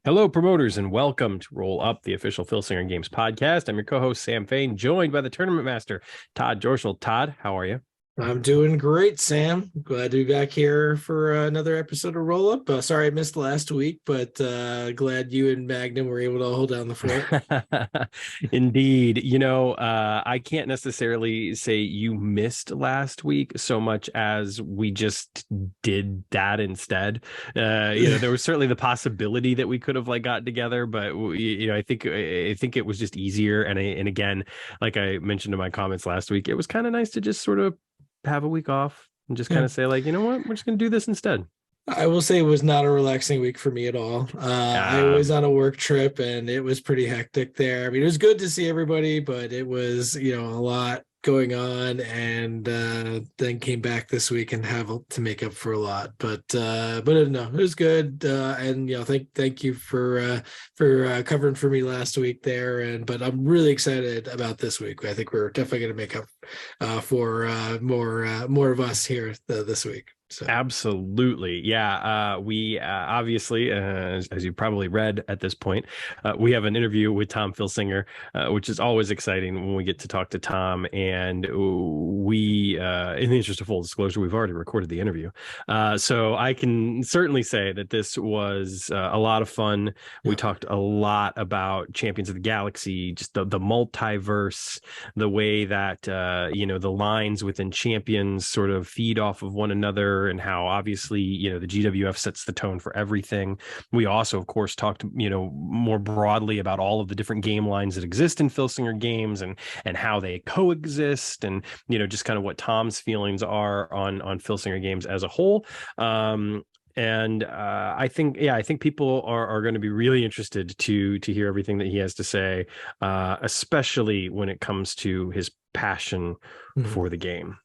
Hello, promoters, and welcome to Roll Up, the official Filsinger Games podcast. I'm your co-host, Sam Fain, joined by the tournament master, Todd Dorschel. Todd, how are you? I'm doing great, Sam. Glad to be back here for another episode of Roll Up. Sorry I missed last week, but glad you and Magnum were able to hold down the fort. Indeed. I can't necessarily say you missed last week so much as we just did that instead. There was certainly the possibility that we could have gotten together, but I think it was just easier. And again, like I mentioned in my comments last week, it was kind of nice to just sort of have a week off and just kind Yeah. of say you know what, we're just going to do this instead. I will say it was not a relaxing week for me at all. I was on a work trip and it was pretty hectic there. I mean, it was good to see everybody, but it was, a lot going on, and then came back this week and have to make up for a lot. But no, it was good. And thank you for covering for me last week there. But I'm really excited about this week. I think we're definitely going to make up for more of us here this week. So. Absolutely. Yeah. We obviously, as you probably read at this point, we have an interview with Tom Filsinger, which is always exciting when we get to talk to Tom. And in the interest of full disclosure, we've already recorded the interview. So I can certainly say that this was a lot of fun. We talked a lot about Champions of the Galaxy, just the multiverse, the way that, the lines within Champions sort of feed off of one another, and how obviously the GWF sets the tone for everything. We also, of course, talked more broadly about all of the different game lines that exist in Filsinger games, and how they coexist, and just kind of what Tom's feelings are on Filsinger games as a whole. And I think people are going to be really interested to hear everything that he has to say, especially when it comes to his passion for the game.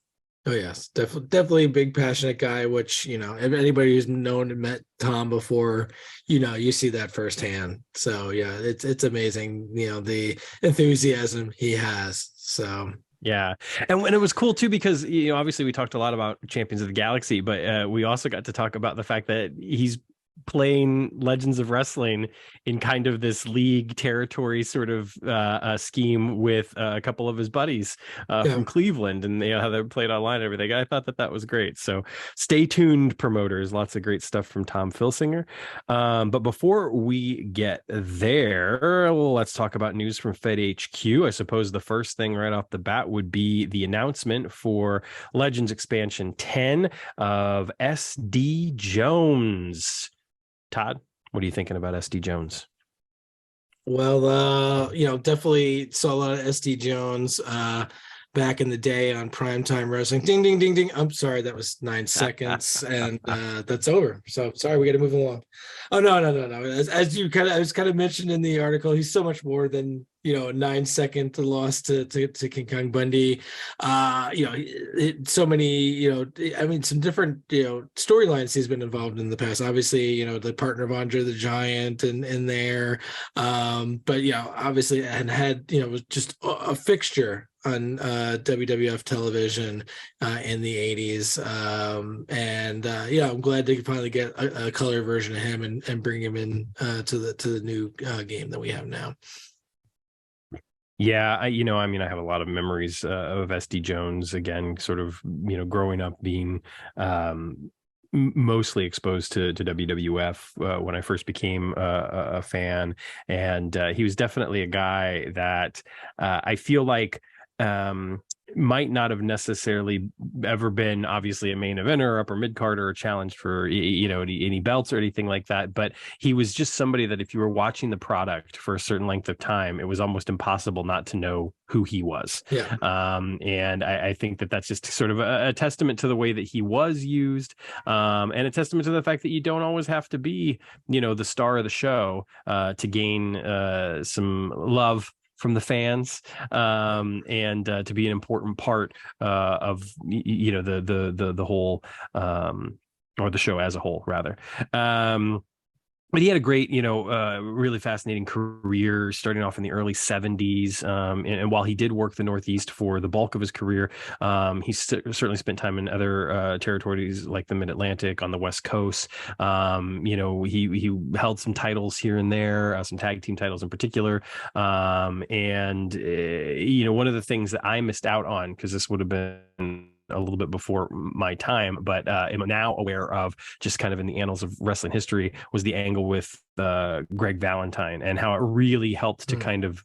Oh yes, definitely a big passionate guy. Which if anybody who's known and met Tom before, you see that firsthand. So yeah, it's amazing. The enthusiasm he has. So. Yeah. And when it was cool too, because, obviously we talked a lot about Champions of the Galaxy, but we also got to talk about the fact that he's playing Legends of Wrestling in kind of this league territory sort of scheme with a couple of his buddies from Cleveland, and how they played online and everything. I thought that was great. So stay tuned, promoters. Lots of great stuff from Tom Filsinger. But before we get there, let's talk about news from Fed HQ. I suppose the first thing right off the bat would be the announcement for Legends Expansion 10 of SD Jones. Todd, what are you thinking about SD Jones? Well, definitely saw a lot of SD Jones back in the day on primetime wrestling. Ding, ding, ding, ding. I'm sorry, that was 9 seconds, and that's over. So sorry, we got to move along. Oh no, no, no, no. As you I was kind of mentioned in the article, he's so much more than a 9 second loss to King Kong Bundy. So many, I mean, some different, storylines he's been involved in the past. Obviously, the partner of Andre the Giant and in there. But obviously, and had, was just a fixture on WWF television in the 80s. I'm glad to finally get a color version of him and bring him in to the new game that we have now. Yeah, I have a lot of memories of SD Jones, again, sort of, growing up being mostly exposed to WWF when I first became a fan. And he was definitely a guy that I feel like might not have necessarily ever been obviously a main eventer or upper mid card or challenged for any belts or anything like that, but he was just somebody that if you were watching the product for a certain length of time, it was almost impossible not to know who he was. And I think that that's just sort of a testament to the way that he was used, and a testament to the fact that you don't always have to be the star of the show to gain some love from the fans, and to be an important part of the whole, or the show as a whole rather. but he had a great, really fascinating career starting off in the early 70s. And while he did work the Northeast for the bulk of his career, he certainly spent time in other territories like the Mid-Atlantic on the West Coast. He held some titles here and there, some tag team titles in particular. One of the things that I missed out on, because this would have been a little bit before my time, but am now aware of, just kind of in the annals of wrestling history, was the angle with Greg Valentine, and how it really helped to kind of,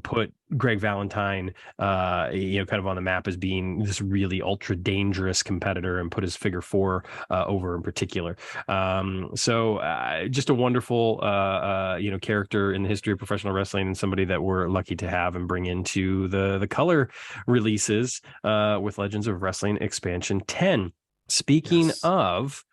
put Greg Valentine, kind of on the map as being this really ultra dangerous competitor, and put his figure four over in particular. Just a wonderful, character in the history of professional wrestling, and somebody that we're lucky to have and bring into the color releases with Legends of Wrestling Expansion 10. Speaking of,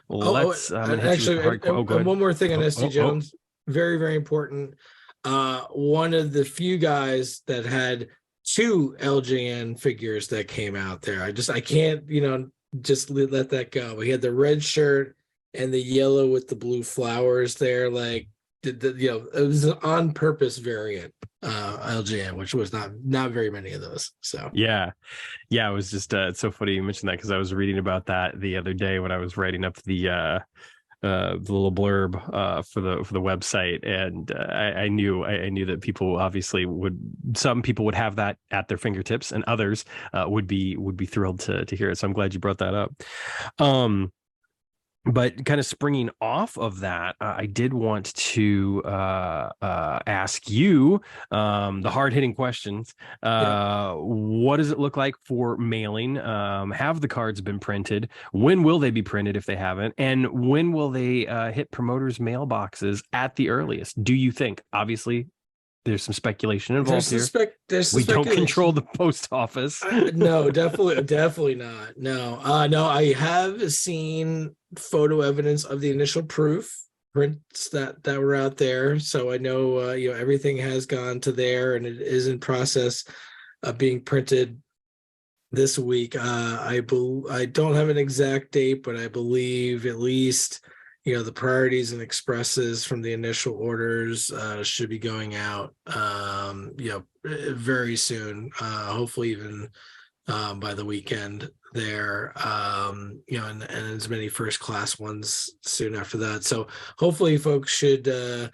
let's actually, one more thing on SD Jones, very, very important. One of the few guys that had 2 LJN figures that came out there. I can't, just let that go. We had the red shirt and the yellow with the blue flowers there. Like, it was an on purpose variant LJN, which was not very many of those. So yeah, it was just it's so funny you mentioned that, because I was reading about that the other day when I was writing up the little blurb for the website, and I knew that people obviously some people would have that at their fingertips, and others would be thrilled to hear it. So I'm glad you brought that up. But kind of springing off of that, I did want to ask you the hard-hitting questions. What does it look like for mailing? Have the cards been printed? When will they be printed if they haven't? And when will they hit promoters' mailboxes at the earliest, do you think? Obviously, there's some speculation involved here. We don't control the post office. No, definitely not. No, I have seen photo evidence of the initial prints that were out there, so I know everything has gone to there, and it is in process of being printed this week. I don't have an exact date, but I believe at least the priorities and expresses from the initial orders should be going out very soon, hopefully even by the weekend there, and as many first class ones soon after that. So hopefully folks should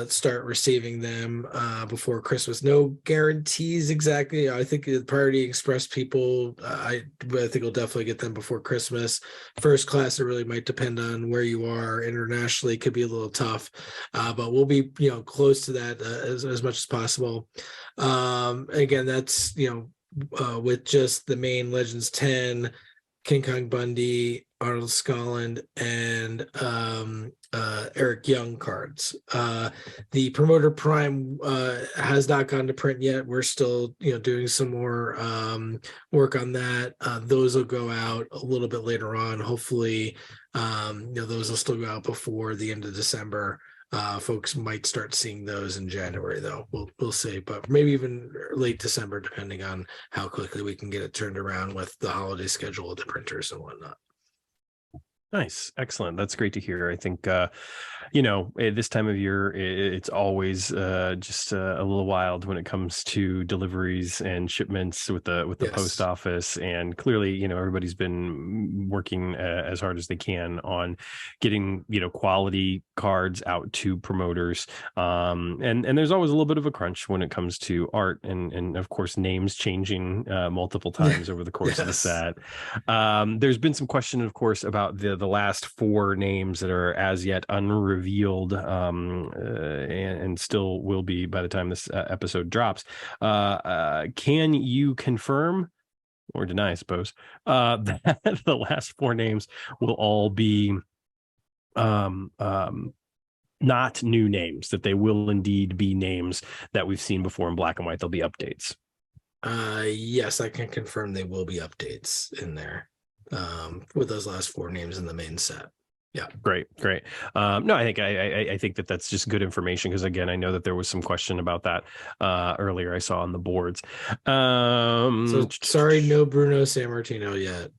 start receiving them before Christmas. No guarantees exactly. I think the Priority Express people, I think we'll definitely get them before Christmas. First class, it really might depend on where you are internationally. Could be a little tough, but we'll be close to that as much as possible. Again, that's with just the main Legends 10, King Kong Bundy, Arnold Scotland, and Eric Young cards. The Promoter Prime has not gone to print yet. We're still doing some more work on that. Those will go out a little bit later on. Hopefully those will still go out before the end of December. Folks might start seeing those in January, though. We'll see, but maybe even late December, depending on how quickly we can get it turned around with the holiday schedule of the printers and whatnot. Nice. Excellent. That's great to hear. I think, this time of year, it's always just a little wild when it comes to deliveries and shipments with the post office. And clearly, everybody's been working as hard as they can on getting, quality cards out to promoters. And there's always a little bit of a crunch when it comes to art and of course, names changing multiple times over the course of the set. There's been some question, of course, about the last 4 names that are as yet unrevealed, and still will be by the time this episode drops. Can you confirm or deny, I suppose, that the last 4 names will all be not new names, that they will indeed be names that we've seen before in black and white? There'll be updates. Yes, I can confirm they will be updates in there with those last 4 names in the main set. Yeah. Great. No, I think that that's just good information because again, I know that there was some question about that earlier. I saw on the boards. So sorry, no Bruno Sammartino yet.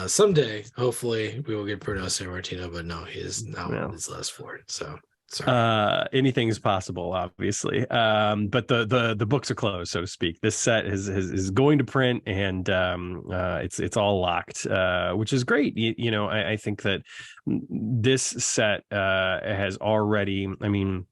Someday, hopefully, we will get Bruno Sammartino, but no, he is not on his list for it. So sorry. Anything's possible, obviously. But the books are closed, so to speak. This set is going to print, and it's all locked, which is great. I think that this set has already. I mean,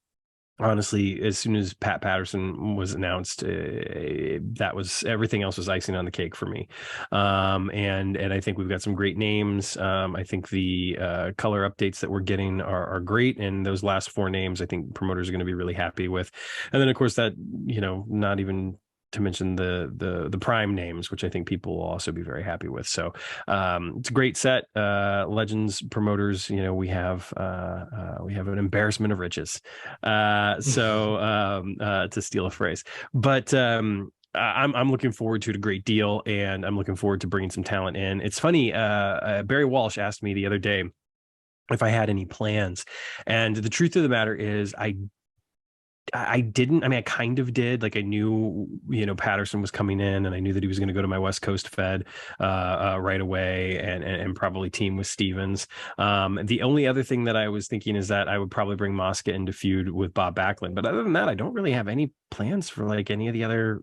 honestly, as soon as Pat Patterson was announced, that was everything else was icing on the cake for me. And I think we've got some great names. I think the color updates that we're getting are great, and those last four names, I think promoters are going to be really happy with. And then, of course, that not even to mention the prime names, which I think people will also be very happy with. So it's a great set. Legends promoters, we have an embarrassment of riches. To steal a phrase, but I'm looking forward to it a great deal, and I'm looking forward to bringing some talent in. It's funny. Barry Walsh asked me the other day if I had any plans, and the truth of the matter is I didn't. I mean, I kind of did. Like I knew, Patterson was coming in, and I knew that he was going to go to my West Coast Fed right away, and probably team with Stevens. The only other thing that I was thinking is that I would probably bring Mosca into feud with Bob Backlund. But other than that, I don't really have any plans for like any of the other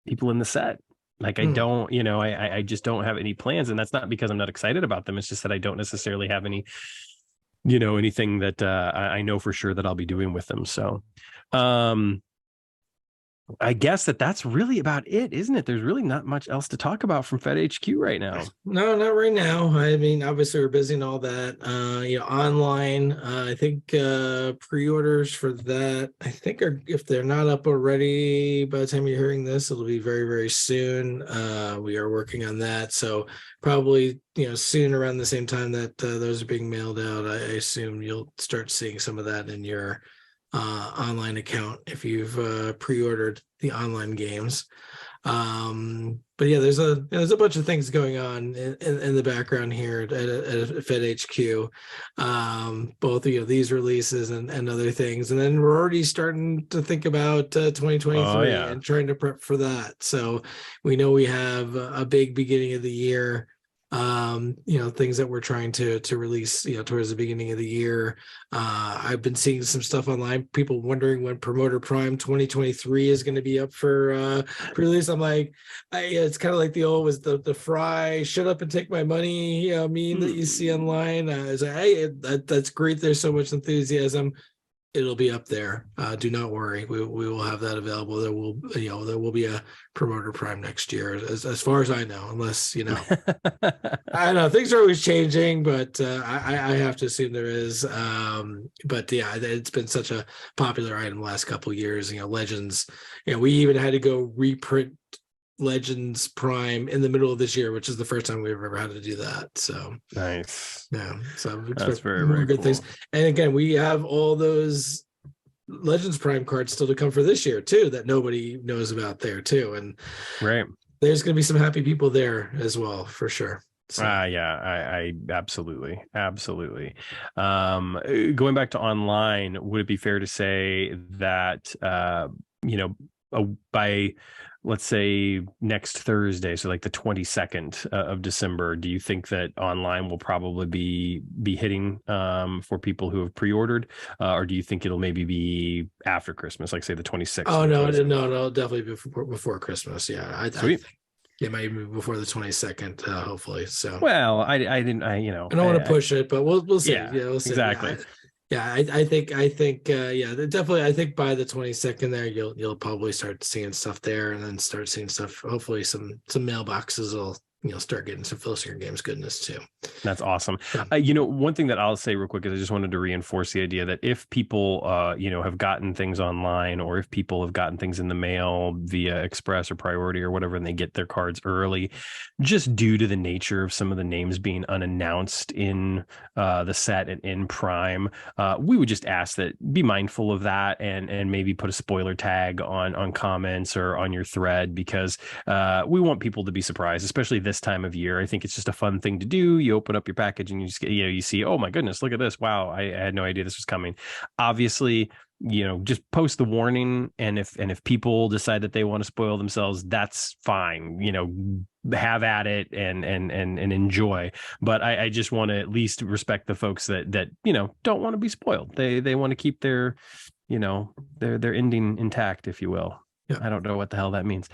people in the set. Like I don't, I just don't have any plans, and that's not because I'm not excited about them. It's just that I don't necessarily have any anything that I know for sure that I'll be doing with them. So I guess that's really about it, isn't it? There's really not much else to talk about from Fed HQ right now. No, not right now. I mean, obviously we're busy and all that. Online, I think pre-orders for that, I think if they're not up already by the time you're hearing this, it'll be very, very soon. We are working on that. So probably, soon around the same time that those are being mailed out, I assume you'll start seeing some of that in your online account if you've pre-ordered the online games. But yeah, there's a bunch of things going on in the background here at Fed HQ, both these releases and other things, and then we're already starting to think about 2023 and trying to prep for that. So we know we have a big beginning of the year. Things that we're trying to release, towards the beginning of the year. I've been seeing some stuff online, people wondering when Promoter Prime 2023 is going to be up for release. I'm like, it's kind of like the old was the Fry shut up and take my money meme that you see online. It's like, hey, that's great. There's so much enthusiasm. It'll be up there. Do not worry. We will have that available. There will be a Promoter Prime next year, as far as I know, unless I know things are always changing, but I have to assume there is. But yeah, it's been such a popular item the last couple of years. Legends. We even had to go reprint Legends Prime in the middle of this year, which is the first time we've ever had to do that. So nice. Yeah. So that's very, very good cool. things. And again, we have all those Legends Prime cards still to come for this year too, that nobody knows about there too. And right. There's going to be some happy people there as well, for sure. So. I absolutely. Going back to online, would it be fair to say that, by, let's say next Thursday, so like the 22nd of December, do you think that online will probably be hitting for people who have pre-ordered, or do you think it'll maybe be after Christmas, like say the 26th? Oh, no, definitely before Christmas. Yeah, I think it might be before the 22nd, hopefully. So, well, I don't want to push it, but we'll see. Yeah, we'll see. Exactly. Yeah, I think definitely. I think by the 22nd there, you'll probably start seeing stuff there, and then start seeing stuff. Hopefully, some mailboxes will start getting some Filsinger Games goodness too. That's awesome. One thing that I'll say real quick is I just wanted to reinforce the idea that if people, have gotten things online, or if people have gotten things in the mail via express or priority or whatever, and they get their cards early, just due to the nature of some of the names being unannounced in the set and in Prime, we would just ask that be mindful of that and maybe put a spoiler tag on comments or on your thread, because we want people to be surprised, especially this this time of year. I think it's just a fun thing to do. You open up your package and you just get, you see, oh my goodness, look at this. Wow, I had no idea this was coming. Obviously, just post the warning, and if people decide that they want to spoil themselves, that's fine. Have at it and enjoy. But I just want to at least respect the folks that don't want to be spoiled. They want to keep their their ending intact, if you will. Yeah. I don't know what the hell that means.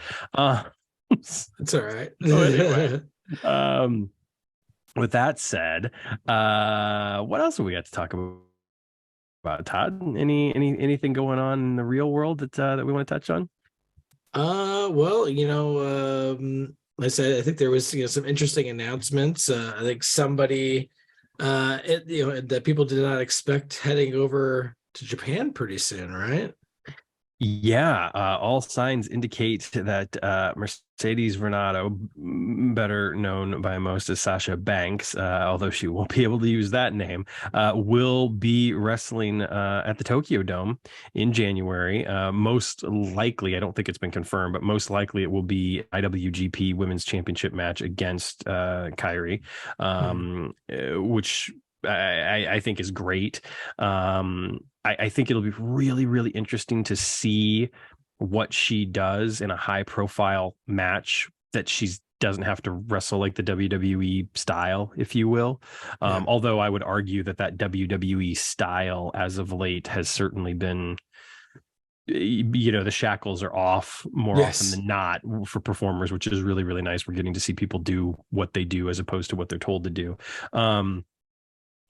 It's all right. So anyway, with that said, what else have we got to talk about, Todd? Anything going on in the real world that we want to touch on? Well, like I said, I think there was some interesting announcements. I think somebody that people did not expect heading over to Japan pretty soon, right? Yeah, all signs indicate that Mercedes Renato, better known by most as Sasha Banks, although she won't be able to use that name, will be wrestling at the Tokyo Dome in January. Most likely, I don't think it's been confirmed, but most likely it will be IWGP Women's Championship match against Kairi, which I think is great. I think it'll be really, really interesting to see what she does in a high profile match that she doesn't have to wrestle like the WWE style, if you will. Although I would argue that WWE style as of late has certainly been, the shackles are off more often than not for performers, which is really, really nice. We're getting to see people do what they do as opposed to what they're told to do.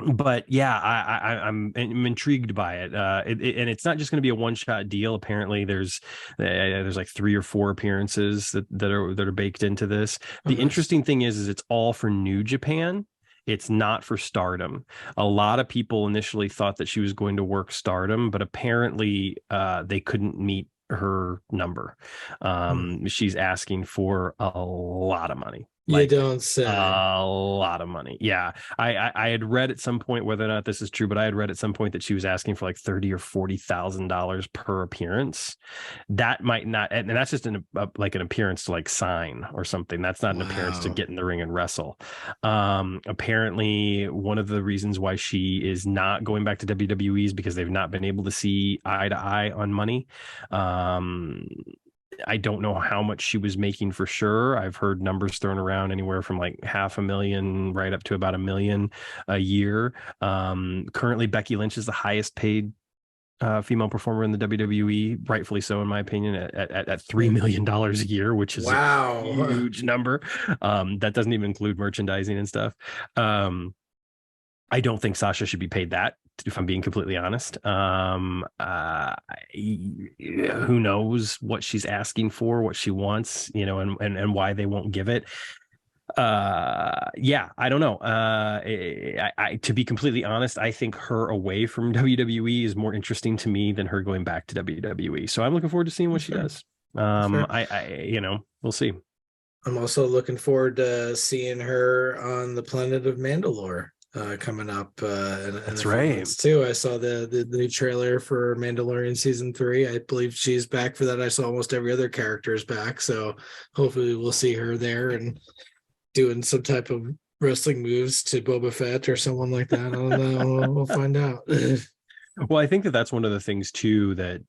But yeah, I'm intrigued by it. And it's not just going to be a one-shot deal. Apparently, there's like 3 or 4 appearances that are baked into this. The interesting thing is it's all for New Japan. It's not for Stardom. A lot of people initially thought that she was going to work Stardom, but apparently they couldn't meet her number. She's asking for a lot of money. You don't say. A lot of money. Yeah. I had read at some point, whether or not this is true, but I had read at some point that she was asking for like $30,000 or $40,000 per appearance. That might not, and that's just like an appearance to like sign or something. That's not an appearance to get in the ring and wrestle. Apparently one of the reasons why she is not going back to WWE is because they've not been able to see eye to eye on money. I don't know how much she was making for sure. I've heard numbers thrown around anywhere from like $500,000 right up to about $1 million a year. Currently, Becky Lynch is the highest paid female performer in the WWE, rightfully so, in my opinion, at $3 million a year, which is a huge number. That doesn't even include merchandising and stuff. I don't think Sasha should be paid that, if I'm being completely honest. Who knows what she's asking for, what she wants, and why they won't give it. I don't know. To be completely honest, I think her away from WWE is more interesting to me than her going back to WWE. So I'm looking forward to seeing what she does. We'll see. I'm also looking forward to seeing her on the planet of Mandalore. Coming up that's right too. I saw the new trailer for Mandalorian season 3. I believe she's back for that. I saw almost every other character is back, so hopefully we'll see her there and doing some type of wrestling moves to Boba Fett or someone like that. I don't know. We'll find out. Well, I think that's one of the things too that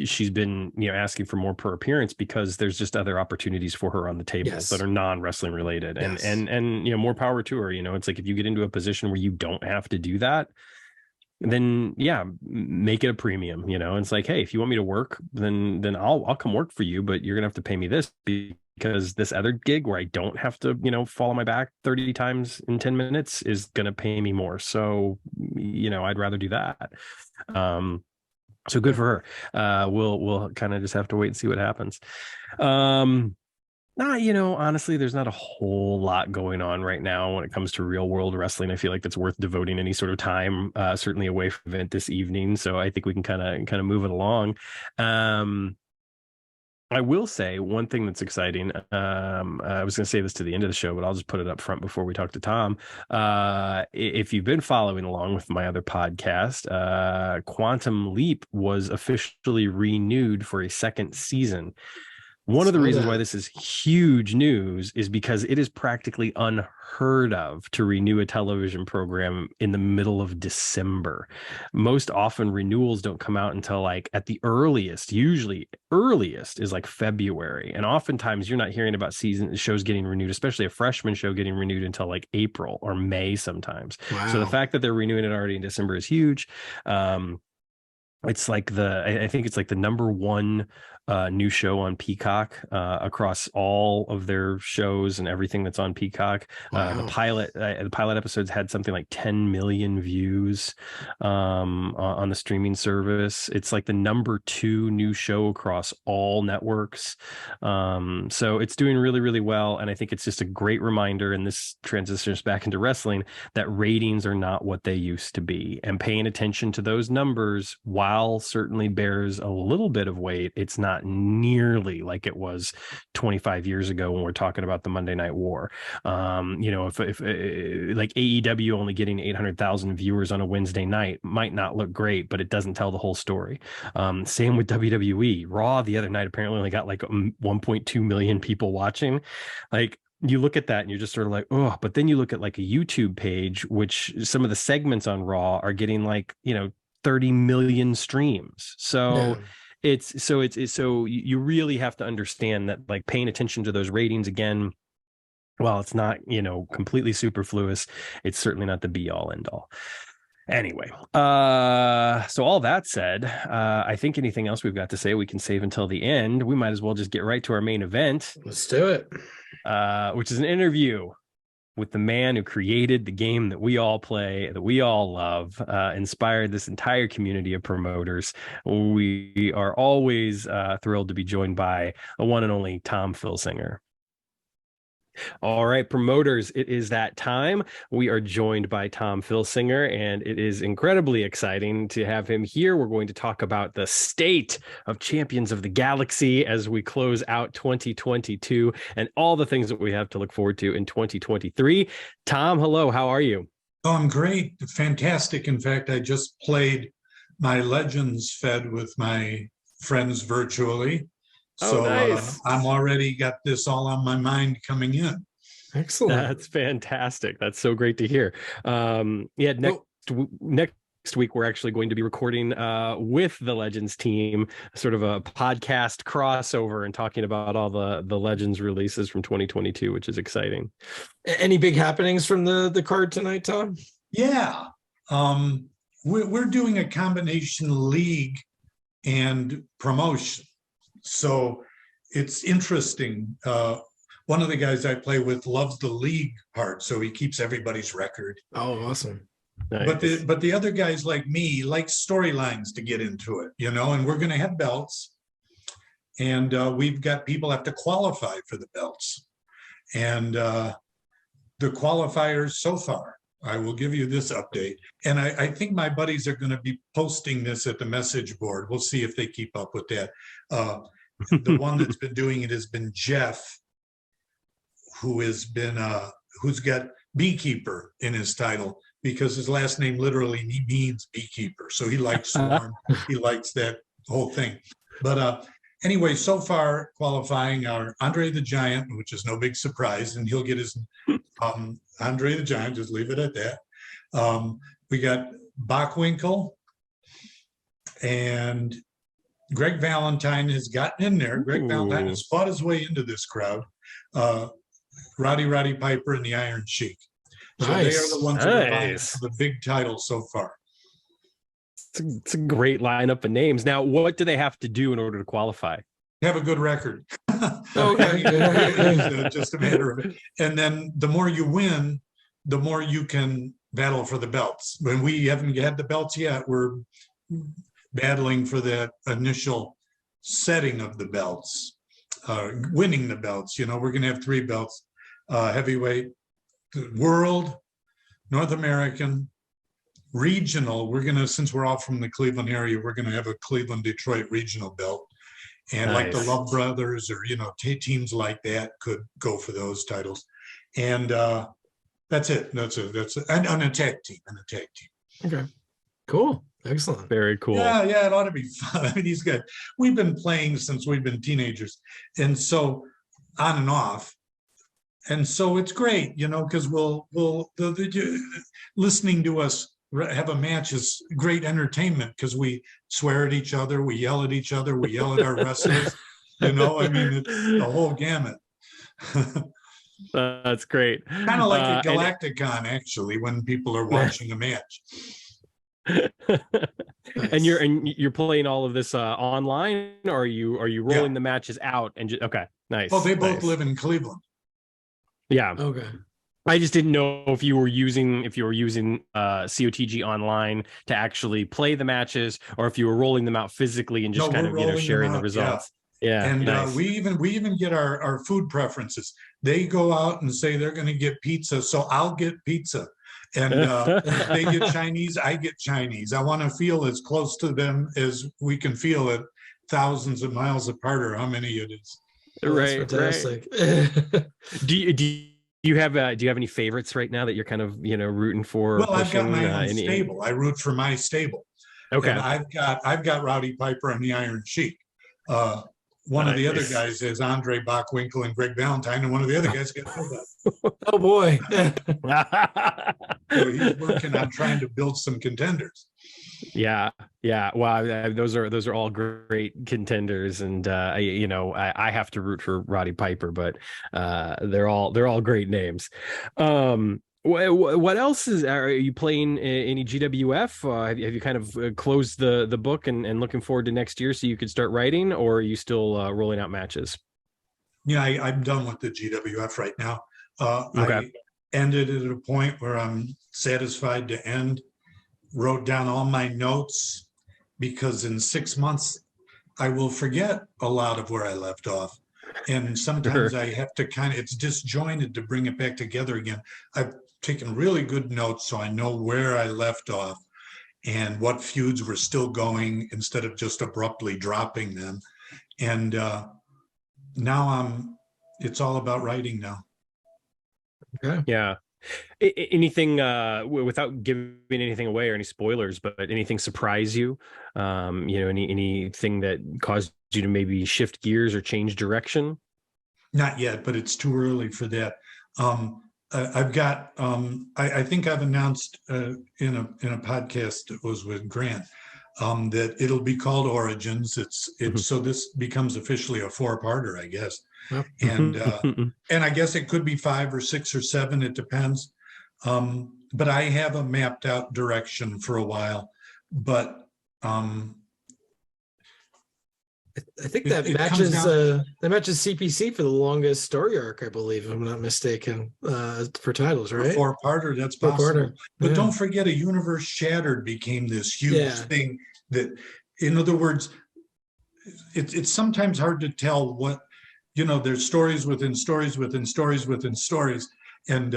she's been asking for more per appearance, because there's just other opportunities for her on the table that are non-wrestling related, and more power to her. It's like if you get into a position where you don't have to do that, then make it a premium. It's like, hey, if you want me to work, then I'll come work for you, but you're gonna have to pay me this, because this other gig where I don't have to, fall on my back 30 times in 10 minutes is going to pay me more. So, I'd rather do that. So good for her. We'll kind of just have to wait and see what happens. Honestly, there's not a whole lot going on right now when it comes to real world wrestling. I feel like that's worth devoting any sort of time, certainly away from the event this evening. So I think we can kind of move it along. I will say one thing that's exciting. I was going to say this to the end of the show, but I'll just put it up front before we talk to Tom. If you've been following along with my other podcast, Quantum Leap was officially renewed for a second season. One of the Saw reasons why that. this is huge news is because it is practically unheard of to renew a television program in the middle of December. Most often renewals don't come out until like at the earliest, usually earliest is like February. And oftentimes you're not hearing about season shows getting renewed, especially a freshman show getting renewed until like April or May sometimes. So the Wow. fact that they're renewing it already in December is huge. It's like I think it's like the number one new show on Peacock across all of their shows and everything that's on Peacock. The Wow. pilot episodes had something like 10 million views on the streaming service. It's like the number two new show across all networks. So it's doing really, really well. And I think it's just a great reminder, and this transitions back into wrestling, that ratings are not what they used to be. And paying attention to those numbers, while certainly bears a little bit of weight, it's not nearly like it was 25 years ago when we're talking about the Monday Night War. If like AEW only getting 800,000 viewers on a Wednesday night might not look great, but it doesn't tell the whole story. Same with WWE. Raw the other night apparently only got like 1.2 million people watching. Like, you look at that and you're just sort of like, oh, but then you look at like a YouTube page, which some of the segments on Raw are getting like, 30 million streams. So Yeah. so you really have to understand that, like, paying attention to those ratings again, while it's not, completely superfluous, it's certainly not the be all end all. Anyway, so all that said, I think anything else we've got to say we can save until the end. We might as well just get right to our main event, Let's do it. which is an interview with the man who created the game that we all play, that we all love, inspired this entire community of promoters. We are always thrilled to be joined by the one and only Tom Filsinger. All right, promoters, it is that time. We are joined by Tom Filsinger, and it is incredibly exciting to have him here. We're going to talk about the state of Champions of the Galaxy as we close out 2022 and all the things that we have to look forward to in 2023. Tom, hello, how are you? Oh, I'm great. Fantastic. In fact, I just played my Legends Fed with my friends virtually. So nice. I'm already got this all on my mind coming in. Excellent. That's fantastic. That's so great to hear. Next week we're actually going to be recording with the Legends team, sort of a podcast crossover, and talking about all the Legends releases from 2022, which is exciting. Any big happenings from the card tonight, Tom? Yeah. We're doing a combination league and promotion. So it's interesting. One of the guys I play with loves the league part, so he keeps everybody's record. Oh, awesome. Nice. But the other guys like me like storylines to get into it, and we're going to have belts, and we've got people have to qualify for the belts, and the qualifiers so far, I will give you this update, and I think my buddies are going to be posting this at the message board. We'll see if they keep up with that. The one that's been doing it has been Jeff, who's got beekeeper in his title because his last name literally means beekeeper. So he likes swarm. He likes that whole thing. But anyway, so far qualifying are Andre the Giant, which is no big surprise, and he'll get his Andre the Giant, just leave it at that. We got Bachwinkle, and Greg Valentine has gotten in there. Greg Valentine has fought his way into this crowd. Roddy Piper and the Iron Sheik. So they are the ones that are vying for the big title so far. It's a great lineup of names. Now, what do they have to do in order to qualify? Have a good record. Okay. It's just a matter of it. And then the more you win, the more you can battle for the belts. When we haven't had the belts yet, we're battling for that initial setting of the belts, winning the belts. We're going to have 3 belts, heavyweight, world, North American, regional. We're going to, since we're all from the Cleveland area, we're going to have a Cleveland, Detroit regional belt. And like the Love Brothers or, teams like that could go for those titles. And that's it. That's an attack team. Okay. Cool. Excellent. Very cool. Yeah, it ought to be fun. I mean, these guys, we've been playing since we've been teenagers, and so on and off. And so it's great, because listening to us have a match is great entertainment, because we swear at each other, we yell at each other, we yell at our wrestlers. I mean, it's the whole gamut. That's great. Kind of like a Galacticon, actually, when people are watching a match. And you're playing all of this online, or are you rolling the matches out and okay, nice. Oh, they both live in Cleveland. Yeah. Okay. I just didn't know if you were using COTG online to actually play the matches, or if you were rolling them out physically and just kind of sharing the results. Yeah. And nice. we even get our food preferences. They go out and say they're going to get pizza, so I'll get pizza. And they get Chinese, I get Chinese. I want to feel as close to them as we can feel it, thousands of miles apart, or how many it is. Right. Fantastic. Do you have any favorites right now that you're kind of rooting for? Well, I've got my own stable. I root for my stable. Okay. And I've got Rowdy Piper and the Iron Sheik. One of the other guys is Andre Bockwinkel and Greg Valentine, and one of the other guys got Oh boy. So he's working on trying to build some contenders. Yeah. Wow, those are all great contenders, and I have to root for Roddy Piper, but they're all great names. What else are you playing? Any GWF? Have you kind of closed the book and looking forward to next year so you could start writing, or are you still rolling out matches? Yeah, I'm done with the GWF right now. Okay. I ended at a point where I'm satisfied to end. Wrote down all my notes, because in 6 months I will forget a lot of where I left off. And sometimes I have to it's disjointed to bring it back together again. I've taken really good notes so I know where I left off and what feuds were still going instead of just abruptly dropping them. And now it's all about writing now. Okay. Yeah. Anything without giving anything away or any spoilers, but anything surprise you? Anything that caused you to maybe shift gears or change direction? Not yet, but it's too early for that. I've got I think I've announced in a podcast that was with Grant that it'll be called Origins. It's so this becomes officially a 4-parter, I guess. Yep. And I guess it could be 5 or 6 or 7, it depends. But I have a mapped out direction for a while. But I think that matches CPC for the longest story arc, I believe, if I'm not mistaken, for titles, right? 4-parter, that's possible. But don't forget, A Universe Shattered became this huge thing that, in other words, it's sometimes hard to tell what, there's stories within stories within stories within stories. And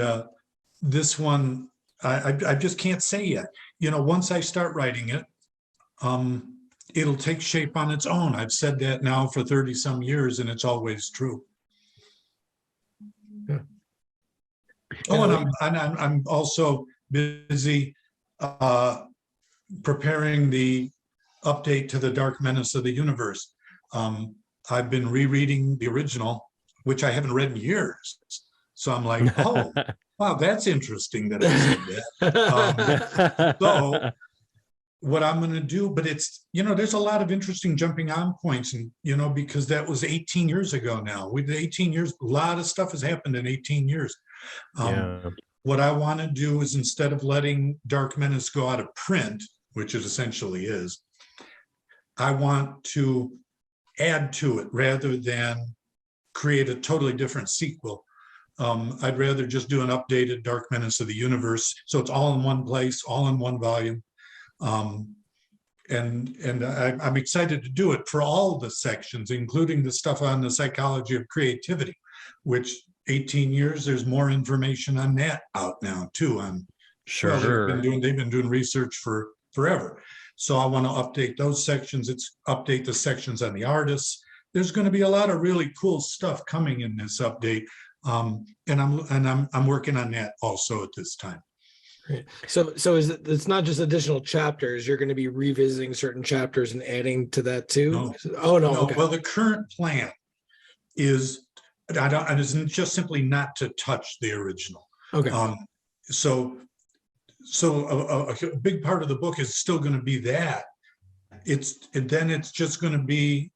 this one, I just can't say yet. Once I start writing it, it'll take shape on its own. I've said that now for 30 some years, and it's always true. Yeah. Oh, and I'm also busy preparing the update to the Dark Menace of the Universe. I've been rereading the original, which I haven't read in years. So I'm like, oh, wow, that's interesting that I said that. So what I'm going to do, but it's, there's a lot of interesting jumping on points, and, because that was 18 years ago now. With 18 years, a lot of stuff has happened in 18 years. What I want to do is, instead of letting Dark Menace go out of print, which it essentially is, I want to add to it rather than create a totally different sequel. I'd rather just do an updated Dark Menace of the Universe, so it's all in one place, all in one volume. And I'm excited to do it for all the sections, including the stuff on the psychology of creativity, which 18 years, there's more information on that out now too. Sure. They've been doing research for forever. So I want to update those sections. Update the sections on the artists. There's going to be a lot of really cool stuff coming in this update. And I'm working on that also at this time. Right. So is it's not just additional chapters, you're going to be revisiting certain chapters and adding to that too? No. Oh no, No, okay. well, the current plan is, I don't, it isn't just simply not to touch the original. Okay. So a big part of the book is still going to be that. Then it's just going to be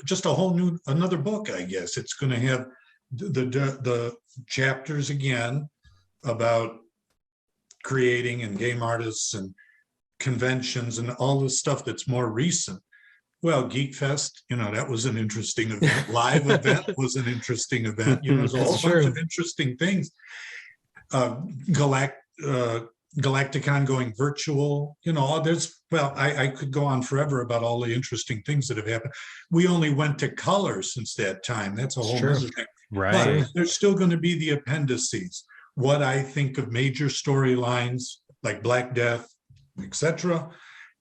just a whole new, another book, I guess. It's going to have the chapters again about creating and game artists and conventions and all the stuff that's more recent. Well, Geek Fest, that was an interesting event. Live event was an interesting event. There's a whole bunch of interesting things. Galacticon going virtual, I could go on forever about all the interesting things that have happened. We only went to color since that time. That's a whole other thing. Right. But there's still going to be the appendices. What I think of major storylines like Black Death, etc.,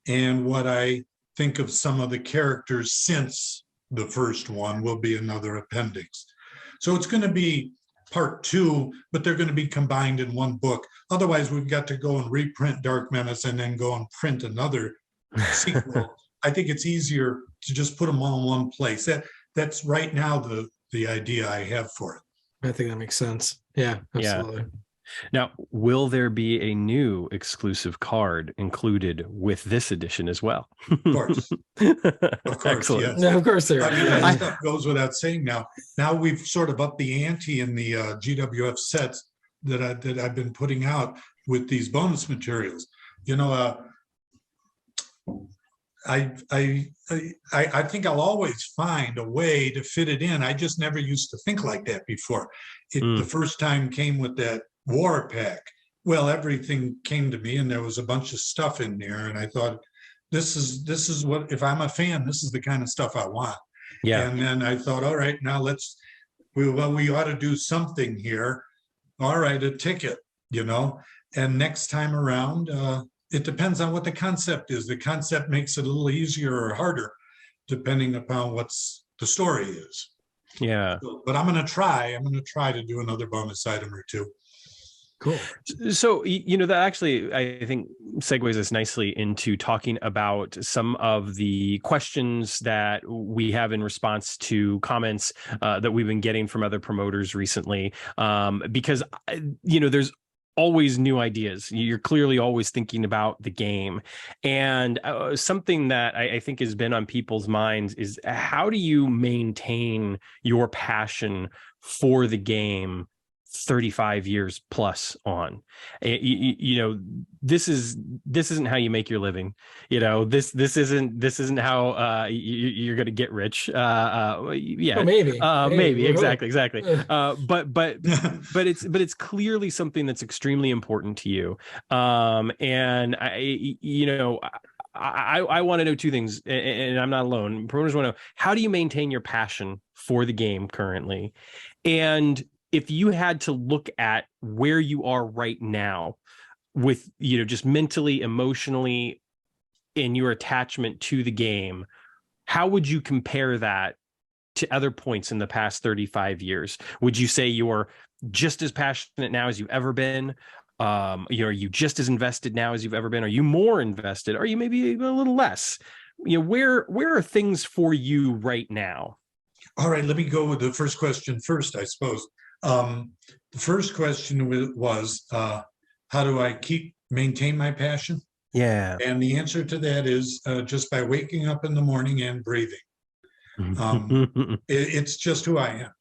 and what I think of some of the characters since the first one will be another appendix. So it's going to be part 2, but they're going to be combined in one book. Otherwise, we've got to go and reprint Dark Menace and then go and print another sequel. I think it's easier to just put them all in one place. That's right now the idea I have for it. I think that makes sense. Yeah, absolutely. Yeah. Now, will there be a new exclusive card included with this edition as well? Of course. Of course, excellent. yes. No, of course there I mean, is. that stuff goes without saying now. Now we've sort of upped the ante in the GWF sets that I've been putting out with these bonus materials. I think I'll always find a way to fit it in. I just never used to think like that before. The first time came with that war pack. Well, everything came to me and there was a bunch of stuff in there. And I thought, this is what, if I'm a fan, this is the kind of stuff I want. Yeah. And then I thought, all right, now we ought to do something here. All right, a ticket, and next time around, it depends on what the concept is. The concept makes it a little easier or harder, depending upon what's the story is. Yeah. But I'm going to try to do another bonus item or two. Cool. So, that actually, I think, segues us nicely into talking about some of the questions that we have in response to comments that we've been getting from other promoters recently. Because, there's always new ideas. You're clearly always thinking about the game. And something that I think has been on people's minds is, how do you maintain your passion for the game 35 years plus on? This isn't how you make your living. This isn't how you're going to get rich. Maybe exactly. But it's clearly something that's extremely important to you. And I want to know two things, and I'm not alone. Promoters want to know, how do you maintain your passion for the game currently? And if you had to look at where you are right now with, just mentally, emotionally, in your attachment to the game, how would you compare that to other points in the past 35 years? Would you say you're just as passionate now as you've ever been? Are you just as invested now as you've ever been? Are you more invested? Are you maybe a little less? Where are things for you right now? All right, let me go with the first question first, I suppose. The first question was, how do I maintain my passion? Yeah. And the answer to that is just by waking up in the morning and breathing. It's just who I am.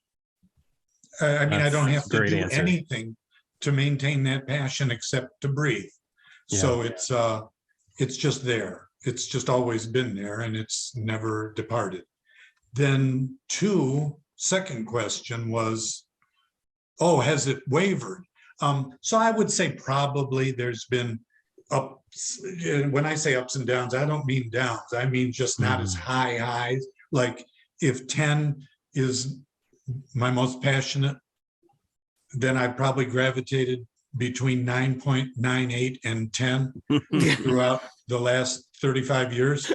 I don't have to do anything to maintain that passion except to breathe. Yeah. So it's just there. It's just always been there, and it's never departed. Then second question was, has it wavered? So I would say probably there's been ups. When I say ups and downs, I don't mean downs. I mean just not as high highs. Like if 10 is my most passionate, then I probably gravitated between 9.98 and 10 throughout the last 35 years.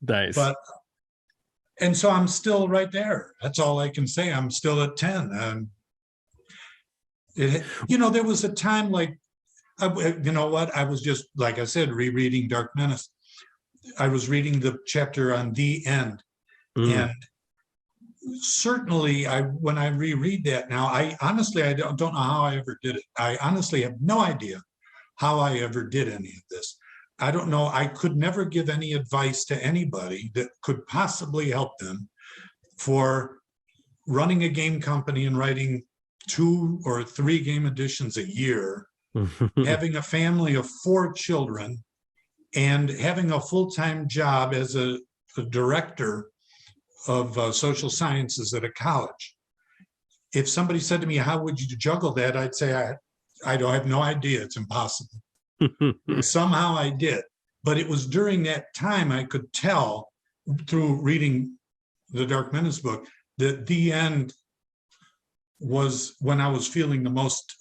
Nice. And so I'm still right there. That's all I can say. I'm still at 10. There was a time like You know what? I was just, like I said, rereading Dark Menace. I was reading the chapter on the end. And certainly when I reread that now, I honestly, I don't know how I ever did it. I honestly have no idea how I ever did any of this. I don't know. I could never give any advice to anybody that could possibly help them for running a game company and writing 2 or 3 game editions a year, having a family of 4 children, and having a full-time job as a director of social sciences at a college. If somebody said to me, how would you juggle that? I'd say, I don't have no idea. It's impossible. Somehow I did. But it was during that time I could tell through reading the Dark Menace book that the end was when I was feeling the most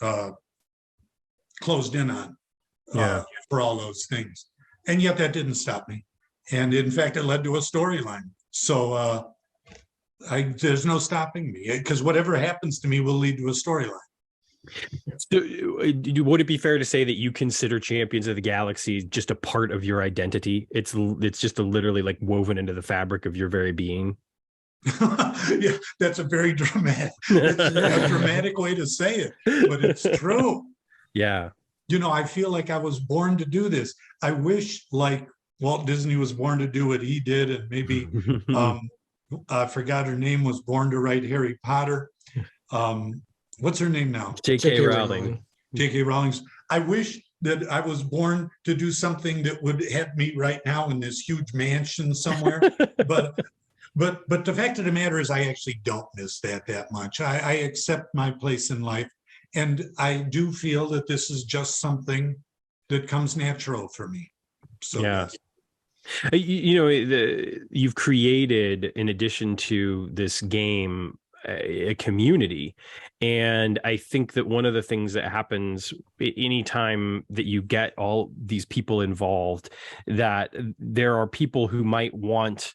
closed in on for all those things. And yet that didn't stop me. And in fact, it led to a storyline. So there's no stopping me, because whatever happens to me will lead to a storyline. So, would it be fair to say that you consider Champions of the Galaxy just a part of your identity? It's just literally like woven into the fabric of your very being. Yeah, that's a very dramatic way to say it, but it's true. Yeah. You know, I feel like I was born to do this. I wish, like Walt Disney was born to do what he did, and maybe I forgot her name, was born to write Harry Potter. What's her name now? J.K. Rowling. J.K. Rowling's. I wish that I was born to do something that would have me right now in this huge mansion somewhere. But the fact of the matter is, I actually don't miss that much. I accept my place in life, and I do feel that this is just something that comes natural for me. So yeah. You've created, in addition to this game, a community. And I think that one of the things that happens anytime that you get all these people involved, that there are people who might want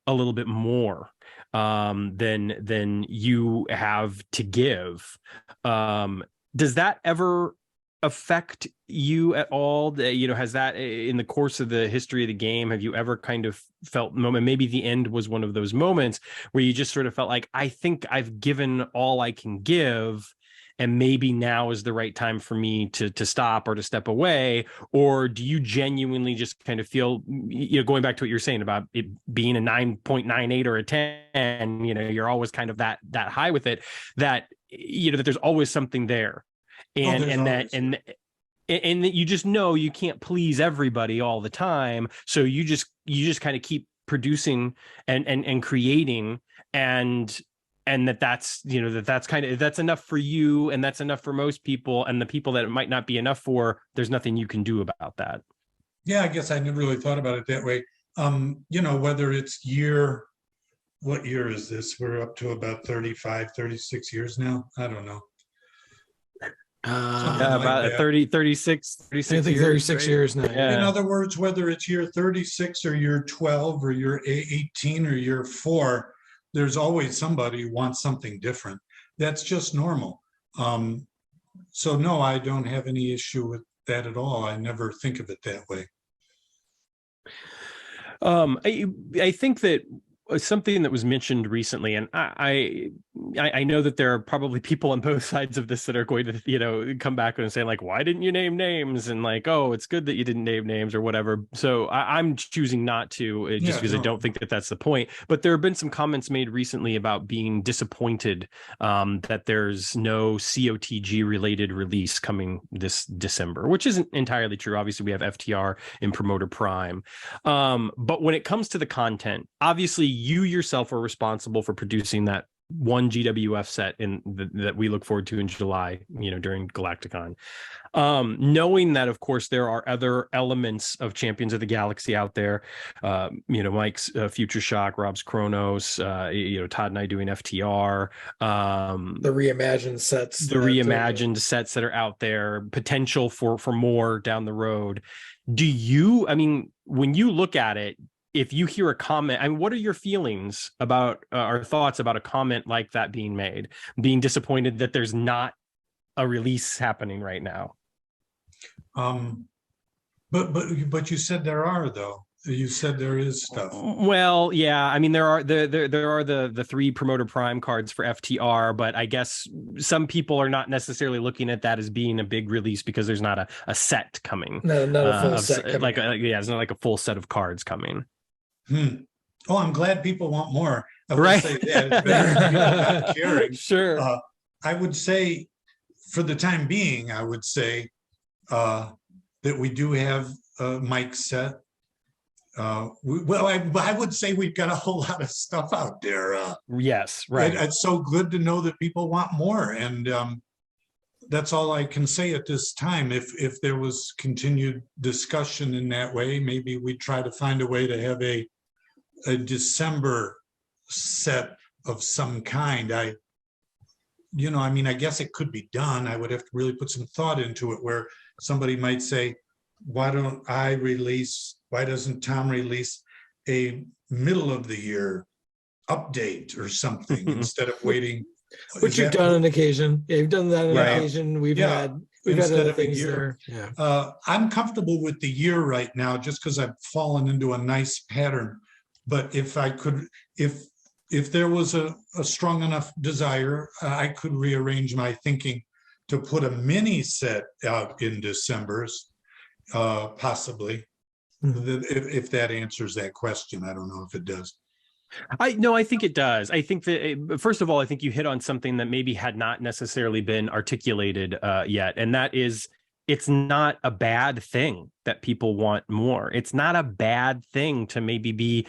a little bit more than you have to give. Does that ever affect you at all? Has that, in the course of the history of the game, have you ever kind of felt moment, maybe the end was one of those moments where you just sort of felt like, I think I've given all I can give, and maybe now is the right time for me to stop or to step away? Or do you genuinely just kind of feel, going back to what you're saying about it being a 9.98 or a 10, you're always kind of that high with it, that that there's always something there, and that you just know you can't please everybody all the time, so you just kind of keep producing and creating, and that's that's enough for you, and that's enough for most people, and the people that it might not be enough for, there's nothing you can do about that. Yeah, I guess I never really thought about it that way. Whether it's what year is this? We're up to about 35, 36 years now. I don't know. About 36 I think 36 years now. Yeah. In other words, whether it's year 36 or year 12 or year 18 or year 4, there's always somebody who wants something different. That's just normal. So no, I don't have any issue with that at all. I never think of it that way. I think that something that was mentioned recently, and I know that there are probably people on both sides of this that are going to come back and say, like, why didn't you name names, and like, oh, it's good that you didn't name names or whatever. So I'm choosing not to, just because I don't think that that's the point. But there have been some comments made recently about being disappointed that there's no COTG related release coming this December, which isn't entirely true. Obviously we have FTR in Promoter Prime, but when it comes to the content, obviously you yourself are responsible for producing that one GWF set that we look forward to in July, during Galacticon. Knowing that, of course, there are other elements of Champions of the Galaxy out there, Mike's Future Shock, Rob's Chronos, Todd and I doing FTR, the reimagined sets that are out there, potential for more down the road. When you look at it, if you hear a comment, what are your feelings about or thoughts about a comment like that being made, being disappointed that there's not a release happening right now? But you said there are, though. You said there is stuff. Well, yeah, I mean there are the three promoter prime cards for FTR, but I guess some people are not necessarily looking at that as being a big release because there's not a set coming. No, not a full set coming. Yeah, it's not like a full set of cards coming. Oh, I'm glad people want more. I will Right. say that it's better than people not caring. Sure. I would say, for the time being, I would say that we do have Mike's set. I would say we've got a whole lot of stuff out there. Yes, right. It's so good to know that people want more, and that's all I can say at this time. If there was continued discussion in that way, maybe we'd try to find a way to have a December set of some kind. I guess it could be done. I would have to really put some thought into it, where somebody might say, why doesn't Tom release a middle of the year update or something instead of waiting? Which you've done on occasion. Yeah, you've done that on occasion. We've had other things there. Yeah. I'm comfortable with the year right now, just because I've fallen into a nice pattern. But if there was a strong enough desire, I could rearrange my thinking to put a mini set out in December's, possibly. If that answers that question. I don't know if it does. I think it does. I think that, first of all, I think you hit on something that maybe had not necessarily been articulated yet, and that is, it's not a bad thing that people want more. It's not a bad thing to maybe be,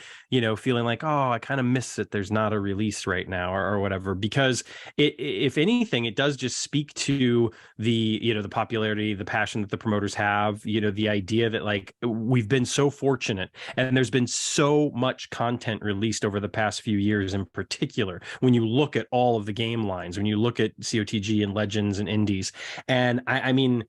feeling like, oh, I kind of miss it. There's not a release right now or whatever, because if anything, it does just speak to the popularity, the passion that the promoters have, the idea that, like, we've been so fortunate, and there's been so much content released over the past few years, in particular, when you look at all of the game lines, when you look at COTG and Legends and Indies. And I mean,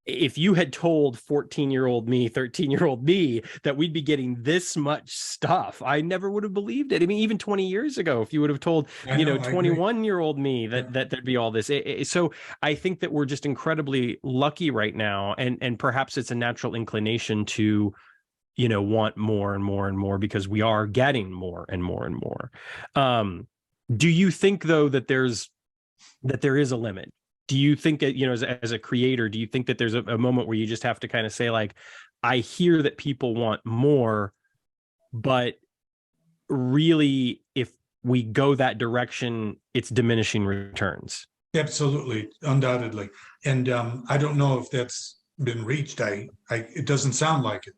if you had told 14-year-old me, 13-year-old me that we'd be getting this much stuff, I never would have believed it. I mean, even 20 years ago, if you would have told, 21-year-old me that there'd be all this. So I think that we're just incredibly lucky right now. And perhaps it's a natural inclination to, want more and more and more, because we are getting more and more and more. Do you think, though, that there is a limit? Do you think that, as a creator, do you think that there's a moment where you just have to kind of say, like, I hear that people want more, but really, if we go that direction, it's diminishing returns? Absolutely, undoubtedly. And I don't know if that's been reached. It doesn't sound like it.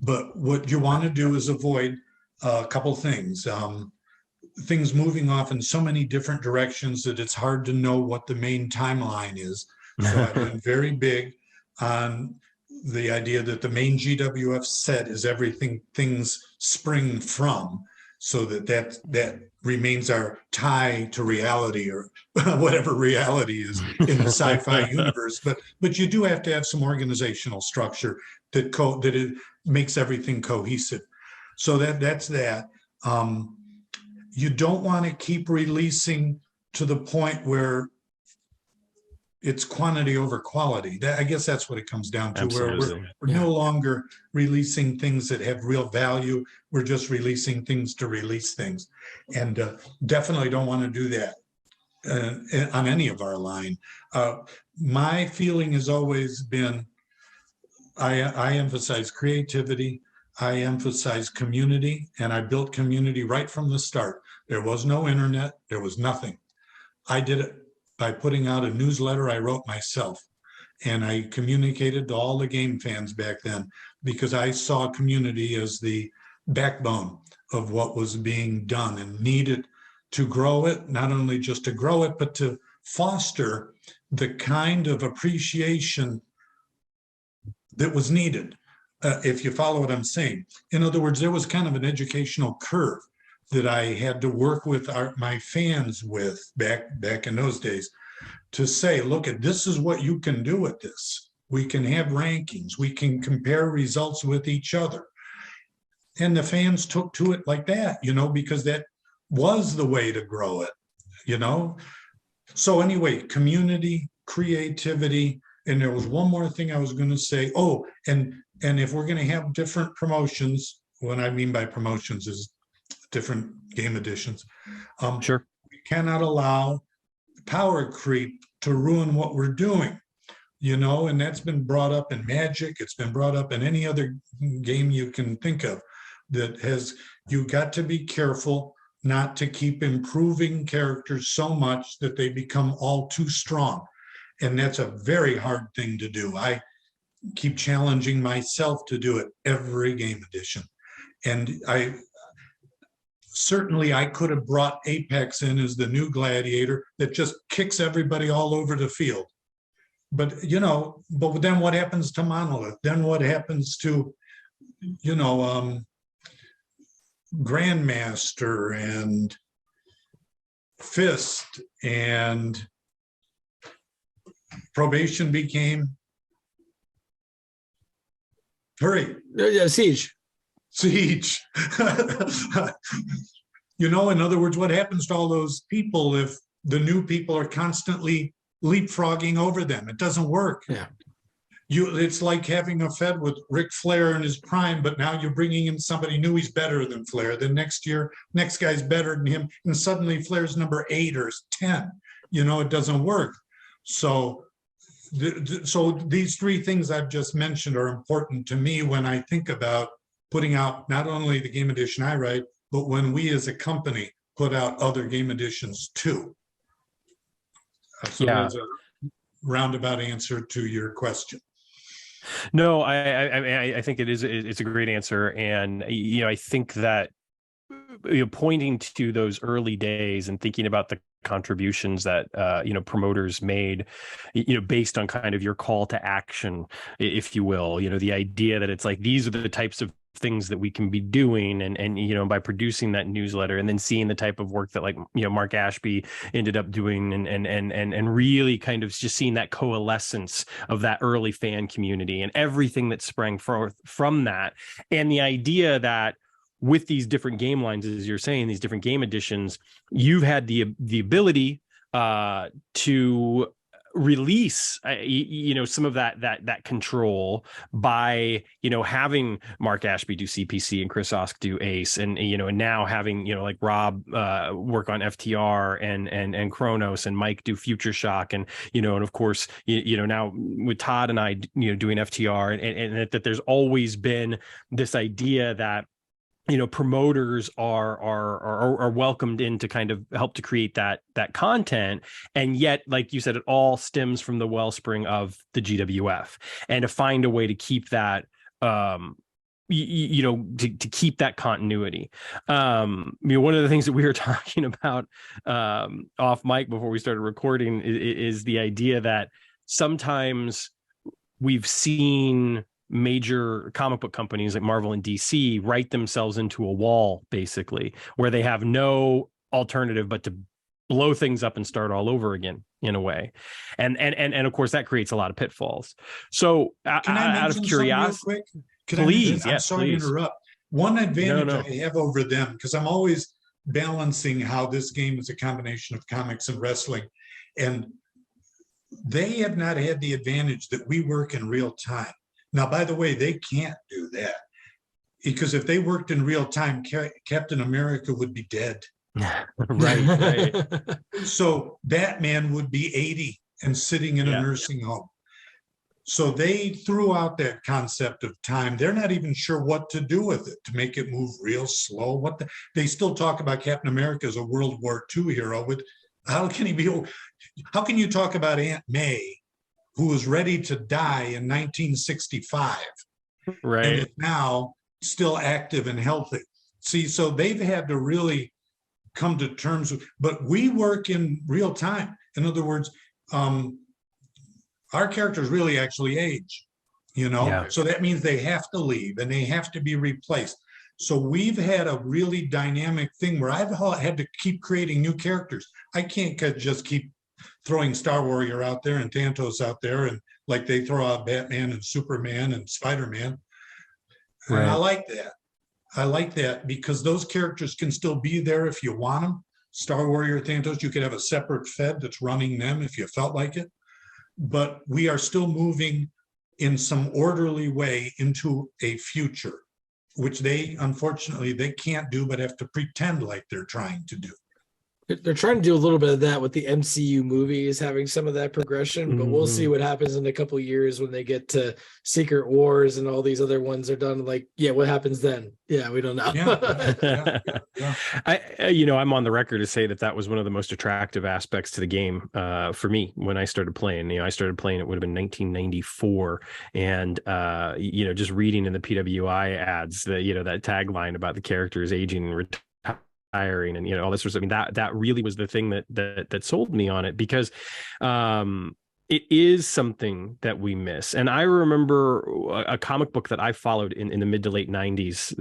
But what you want to do is avoid a couple things. Things moving off in so many different directions that it's hard to know what the main timeline is. So I've been very big on the idea that the main GWF set is everything things spring from, so that remains our tie to reality, or whatever reality is in the sci-fi universe. But you do have to have some organizational structure that it makes everything cohesive. So that's that. You don't want to keep releasing to the point where it's quantity over quality. I guess that's what it comes down to. Absolutely. Where we're no longer releasing things that have real value. We're just releasing things to release things. And definitely don't want to do that on any of our line. My feeling has always been, I emphasize creativity. I emphasize community, and I built community right from the start. There was no internet. There was nothing. I did it by putting out a newsletter I wrote myself, and I communicated to all the game fans back then, because I saw community as the backbone of what was being done, and needed to grow it, not only just to grow it, but to foster the kind of appreciation that was needed. If you follow what I'm saying. In other words, there was kind of an educational curve that I had to work with my fans with back in those days, to say, look, this is what you can do with this. We can have rankings. We can compare results with each other. And the fans took to it like that, because that was the way to grow it, So anyway, community, creativity, And there was one more thing I was going to say. Oh, and if we're going to have different promotions, what I mean by promotions is different game editions. Sure. We cannot allow power creep to ruin what we're doing, and that's been brought up in Magic. It's been brought up in any other game you can think of that has, you got to be careful not to keep improving characters so much that they become all too strong. And that's a very hard thing to do. I keep challenging myself to do it every game edition. And I could have brought Apex in as the new gladiator that just kicks everybody all over the field. But, but then what happens to Monolith? Then what happens to, Grandmaster and Fist, and Probation became, hurry. Yeah, Siege. In other words, what happens to all those people if the new people are constantly leapfrogging over them? It doesn't work. Yeah. It's like having a Fed with Ric Flair in his prime, but now you're bringing in somebody new. He's better than Flair. Then next year, next guy's better than him, and suddenly Flair's number 8 or 10. It doesn't work. So these three things I've just mentioned are important to me when I think about putting out not only the game edition I write, but when we as a company put out other game editions too. So That's a roundabout answer to your question. No, I think it's a great answer. And, I think that, pointing to those early days and thinking about the contributions that, promoters made, based on kind of your call to action, if you will, the idea that it's like, these are the types of things that we can be doing, and by producing that newsletter and then seeing the type of work that Mark Ashby ended up doing, and really kind of just seeing that coalescence of that early fan community and everything that sprang forth from that, and the idea that with these different game lines, as you're saying, these different game editions, you've had the ability to release some of that control by having Mark Ashby do CPC and Chris Osk do Ace, and and now having like Rob work on FTR and Chronos, and Mike do Future Shock, and and of course now with Todd and I doing FTR, and that there's always been this idea that promoters are welcomed in to kind of help to create that content. And yet, like you said, it all stems from the wellspring of the GWF, and to find a way to keep that, to keep that continuity. One of the things that we were talking about off mic before we started recording is the idea that sometimes we've seen major comic book companies like Marvel and DC write themselves into a wall, basically, where they have no alternative but to blow things up and start all over again, in a way. And of course that creates a lot of pitfalls. So out of curiosity, please, I'm sorry to interrupt. One advantage I have over them, because I'm always balancing how this game is a combination of comics and wrestling, and they have not had the advantage that we work in real time. Now, by the way, they can't do that, because if they worked in real time, Captain America would be dead. Right. So Batman would be 80 and sitting in a nursing home. So they threw out that concept of time. They're not even sure what to do with it to make it move real slow. They still talk about Captain America as a World War II hero. How can you talk about Aunt May, who was ready to die in 1965, right, and is now still active and healthy? See, so they've had to really come to terms with, but we work in real time. In other words, our characters really actually age, so that means they have to leave and they have to be replaced. So we've had a really dynamic thing where I've had to keep creating new characters. I can't just keep throwing Star Warrior out there and Thanatos out there, and like they throw out Batman and Superman and Spider-Man. Right. And I like that because those characters can still be there if you want them. Star Warrior, Thanatos, you could have a separate Fed that's running them if you felt like it. but we are still moving in some orderly way into a future, which unfortunately, they can't do, but have to pretend like they're trying to do. They're trying to do a little bit of that with the MCU movies, having some of that progression, but we'll see what happens in a couple of years when they get to Secret Wars and all these other ones are done. Like, yeah, what happens then? Yeah, we don't know. Yeah. I'm on the record to say that was one of the most attractive aspects to the game for me when I started playing. I started playing, it would have been 1994, and just reading in the PWI ads, that tagline about the characters aging and retiring and all this sort of, that really was the thing that sold me on it, because it is something that we miss. And I remember a comic book that I followed in the mid to late 90s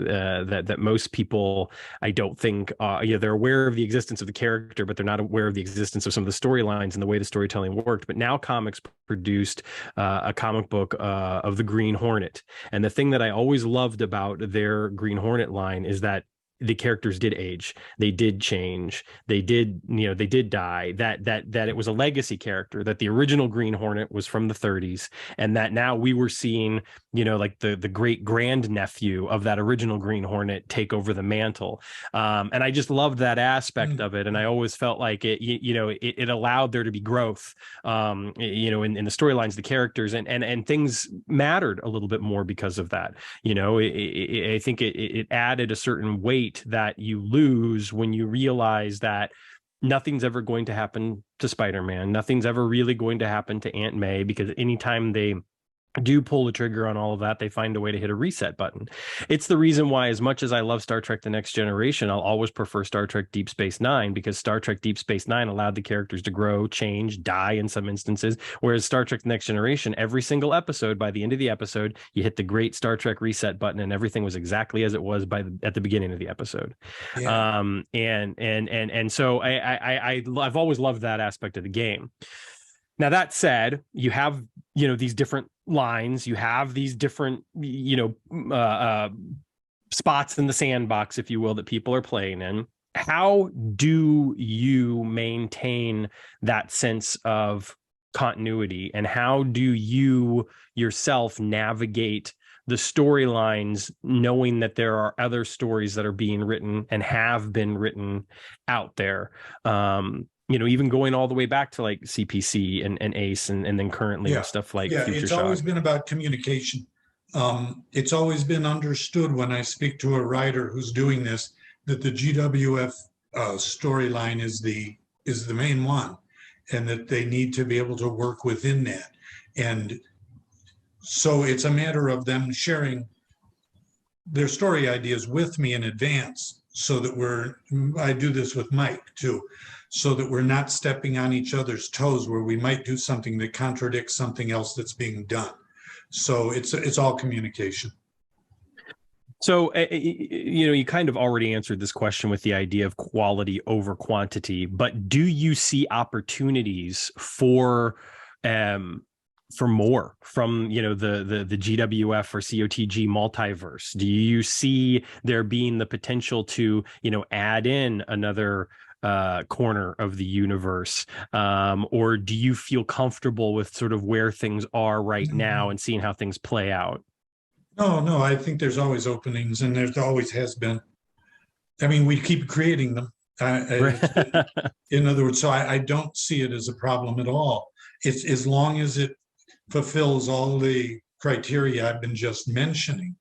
that most people, I don't think, they're aware of the existence of the character, but they're not aware of the existence of some of the storylines and the way the storytelling worked. But Now Comics produced a comic book of the Green Hornet. And the thing that I always loved about their Green Hornet line is that the characters did age, they did change, they did die, that it was a legacy character, that the original Green Hornet was from the 30s, and that now we were seeing like the great grandnephew of that original Green Hornet take over the mantle. And I just loved that aspect of it, and I always felt like it allowed there to be growth in the storylines, the characters, and things mattered a little bit more because of that. I think it added a certain weight that you lose when you realize that nothing's ever going to happen to Spider-Man. Nothing's ever really going to happen to Aunt May, because anytime they do pull the trigger on all of that, they find a way to hit a reset button. It's the reason why, as much as I love Star Trek The Next Generation, I'll always prefer Star Trek Deep Space Nine, because Star Trek Deep Space Nine allowed the characters to grow, change, die in some instances, whereas Star Trek The Next Generation, every single episode, by the end of the episode, you hit the great Star Trek reset button and everything was exactly as it was at the beginning of the episode. Yeah. And so I've always loved that aspect of the game. Now, that said, you have, these different lines, you have these different, spots in the sandbox, if you will, that people are playing in. How do you maintain that sense of continuity, and how do you yourself navigate the storylines, knowing that there are other stories that are being written and have been written out there? Even going all the way back to like CPC and Ace and then currently with stuff like Future it's Shock. Always been about communication. It's always been understood when I speak to a writer who's doing this, that the GWF storyline is the main one, and that they need to be able to work within that. And so it's a matter of them sharing their story ideas with me in advance, so that I do this with Mike too, so that we're not stepping on each other's toes where we might do something that contradicts something else that's being done. So it's all communication. So, you kind of already answered this question with the idea of quality over quantity, but do you see opportunities for more from, the GWF or COTG multiverse? Do you see there being the potential to, add in another corner of the universe, or do you feel comfortable with sort of where things are right now and seeing how things play out? No, I think there's always openings, and there always has been. I mean, we keep creating them. In other words, so I don't see it as a problem at all. It's as long as it fulfills all the criteria I've been just mentioning.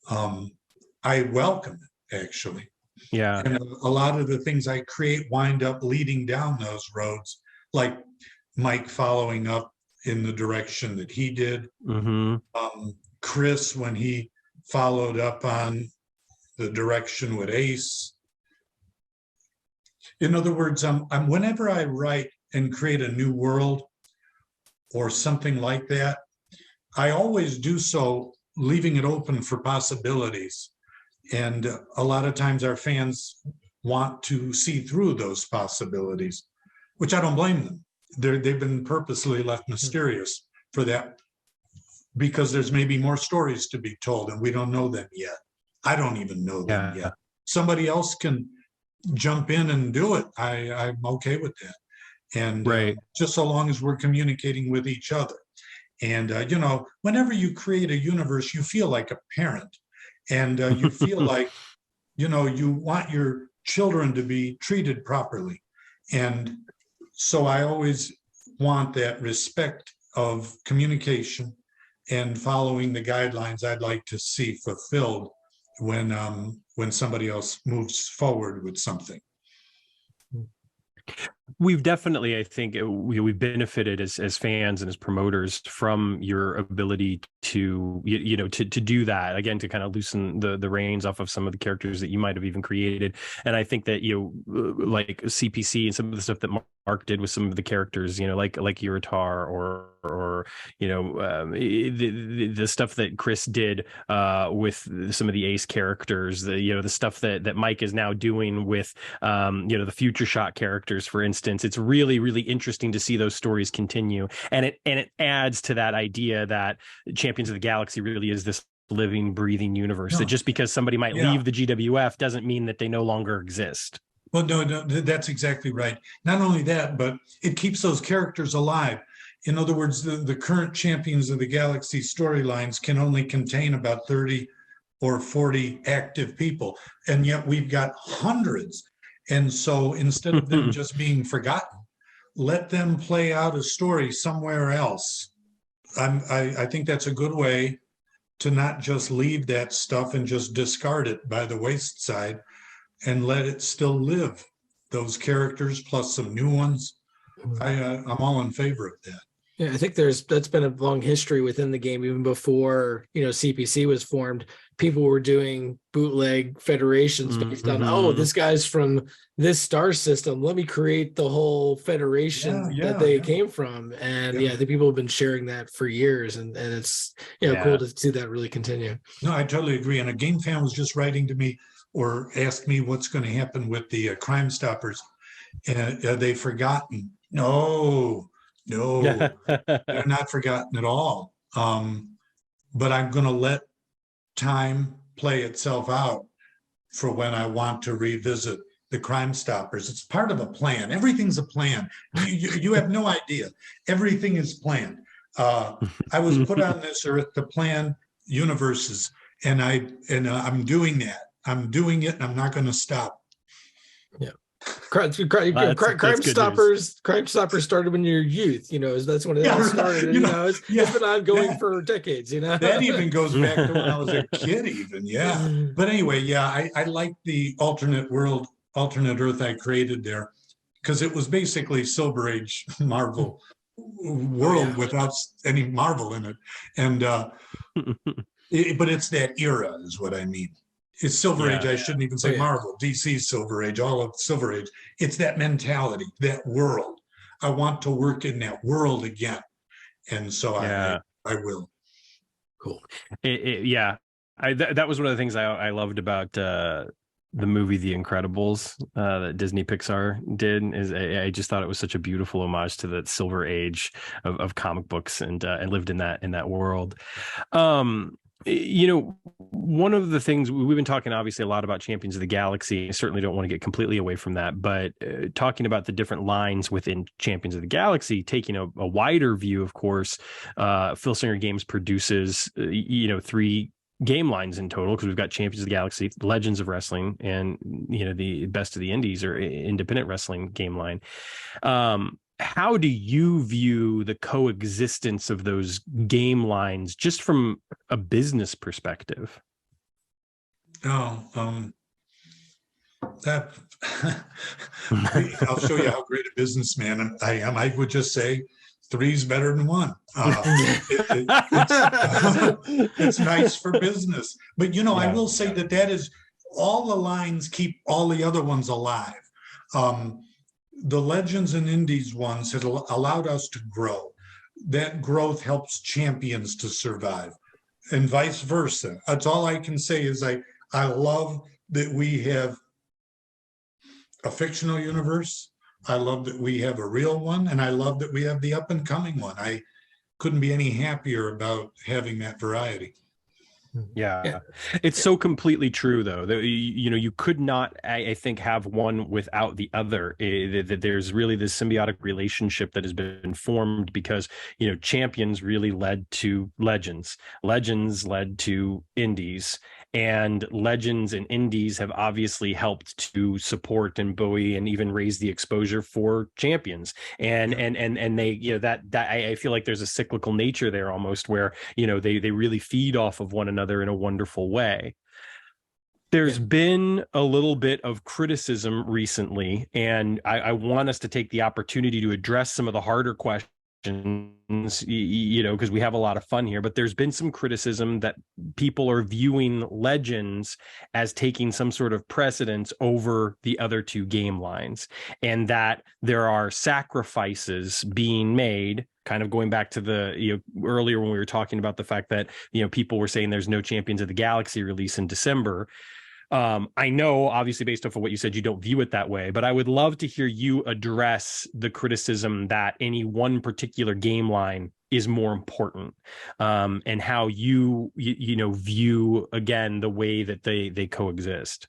I welcome it, actually. Yeah. And a lot of the things I create wind up leading down those roads, like Mike following up in the direction that he did. Chris, when he followed up on the direction with Ace. In other words, whenever I write and create a new world or something like that, I always do so leaving it open for possibilities. And a lot of times our fans want to see through those possibilities, which I don't blame them. They've been purposely left mysterious for that, because there's maybe more stories to be told and we don't know them yet. I don't even know them yet. Somebody else can jump in and do it. I'm okay with that. and Right. just so long as we're communicating with each other. And whenever you create a universe, you feel like a parent, and you feel like you want your children to be treated properly. And so I always want that respect of communication and following the guidelines I'd like to see fulfilled when somebody else moves forward with something. We've definitely, I think, we've benefited as fans and as promoters from your ability to to do that again, to kind of loosen the reins off of some of the characters that you might have even created. And I think that like CPC and some of the stuff that Mark did with some of the characters, like Uritar or the stuff that Chris did with some of the Ace characters, the stuff that Mike is now doing with the Future Shot characters, for instance. It's really, really interesting to see those stories continue, and it adds to that idea that Champions of the Galaxy really is this living, breathing universe. That just because somebody might leave the GWF doesn't mean that they no longer exist. Well, no, that's exactly right. Not only that, but it keeps those characters alive. In other words, the current Champions of the Galaxy storylines can only contain about 30 or 40 active people, and yet we've got hundreds. And so instead of them just being forgotten, let them play out a story somewhere else. I think that's a good way to not just leave that stuff and just discard it by the wayside, and let it still live. Those characters plus some new ones. I'm all in favor of that. Yeah, I think that's been a long history within the game. Even before CPC was formed, people were doing bootleg federations based on, this guy's from this star system, let me create the whole federation that they came from. And I think people have been sharing that for years, and it's cool to see that really continue. No, I totally agree. And a game fan was just writing to me or asked me what's going to happen with the Crime Stoppers. And they've forgotten. No, they're not forgotten at all. But I'm going to let time play itself out for when I want to revisit the Crime Stoppers. It's part of a plan. Everything's a plan. You have no idea. Everything is planned. I was put on this earth to plan universes, and I'm doing that. I'm doing it, and I'm not going to stop. Yeah. Crime Stoppers started when you're youth, that's when it all started. It's been ongoing for decades, That even goes back to when I was a kid, even. But anyway, I like the alternate Earth I created there, because it was basically Silver Age Marvel world without any Marvel in it. And but it's that era is what I mean. It's Silver Age. I shouldn't even say Marvel. DC's Silver Age, all of Silver Age. It's that mentality, that world. I want to work in that world again. And so I will. Cool. That was one of the things I loved about the movie The Incredibles that Disney Pixar did. Is I just thought it was such a beautiful homage to the Silver Age of comic books, and lived in that world. One of the things we've been talking obviously a lot about Champions of the Galaxy. I certainly don't want to get completely away from that, but talking about the different lines within Champions of the Galaxy, taking a wider view, of course, Filsinger Games produces, 3 game lines in total, because we've got Champions of the Galaxy, Legends of Wrestling, and the Best of the Indies or independent wrestling game line. How do you view the coexistence of those game lines just from a business perspective? That I'll show you how great a businessman I am. I would just say 3's better than 1. It's nice for business. But I will say that is all the lines keep all the other ones alive. The Legends and Indies ones had allowed us to grow. That growth helps champions to survive, and vice versa. That's all I can say is I love that we have a fictional universe. I love that we have a real one, and I love that we have the up and coming one. I couldn't be any happier about having that variety. Yeah, it's so completely true, though. You could not, I think, have one without the other. That there's really this symbiotic relationship that has been formed because, champions really led to legends. Legends led to indies. And legends and indies have obviously helped to support and buoy and even raise the exposure for champions. And they, that I feel like there's a cyclical nature there almost where, they really feed off of one another in a wonderful way. There's been a little bit of criticism recently, and I want us to take the opportunity to address some of the harder questions, because we have a lot of fun here. But there's been some criticism that people are viewing legends as taking some sort of precedence over the other two game lines, and that there are sacrifices being made, kind of going back to the earlier when we were talking about the fact that people were saying there's no Champions of the Galaxy release in December. I know, obviously, based off of what you said, you don't view it that way, but I would love to hear you address the criticism that any one particular game line is more important, and how you view, again, the way that they coexist.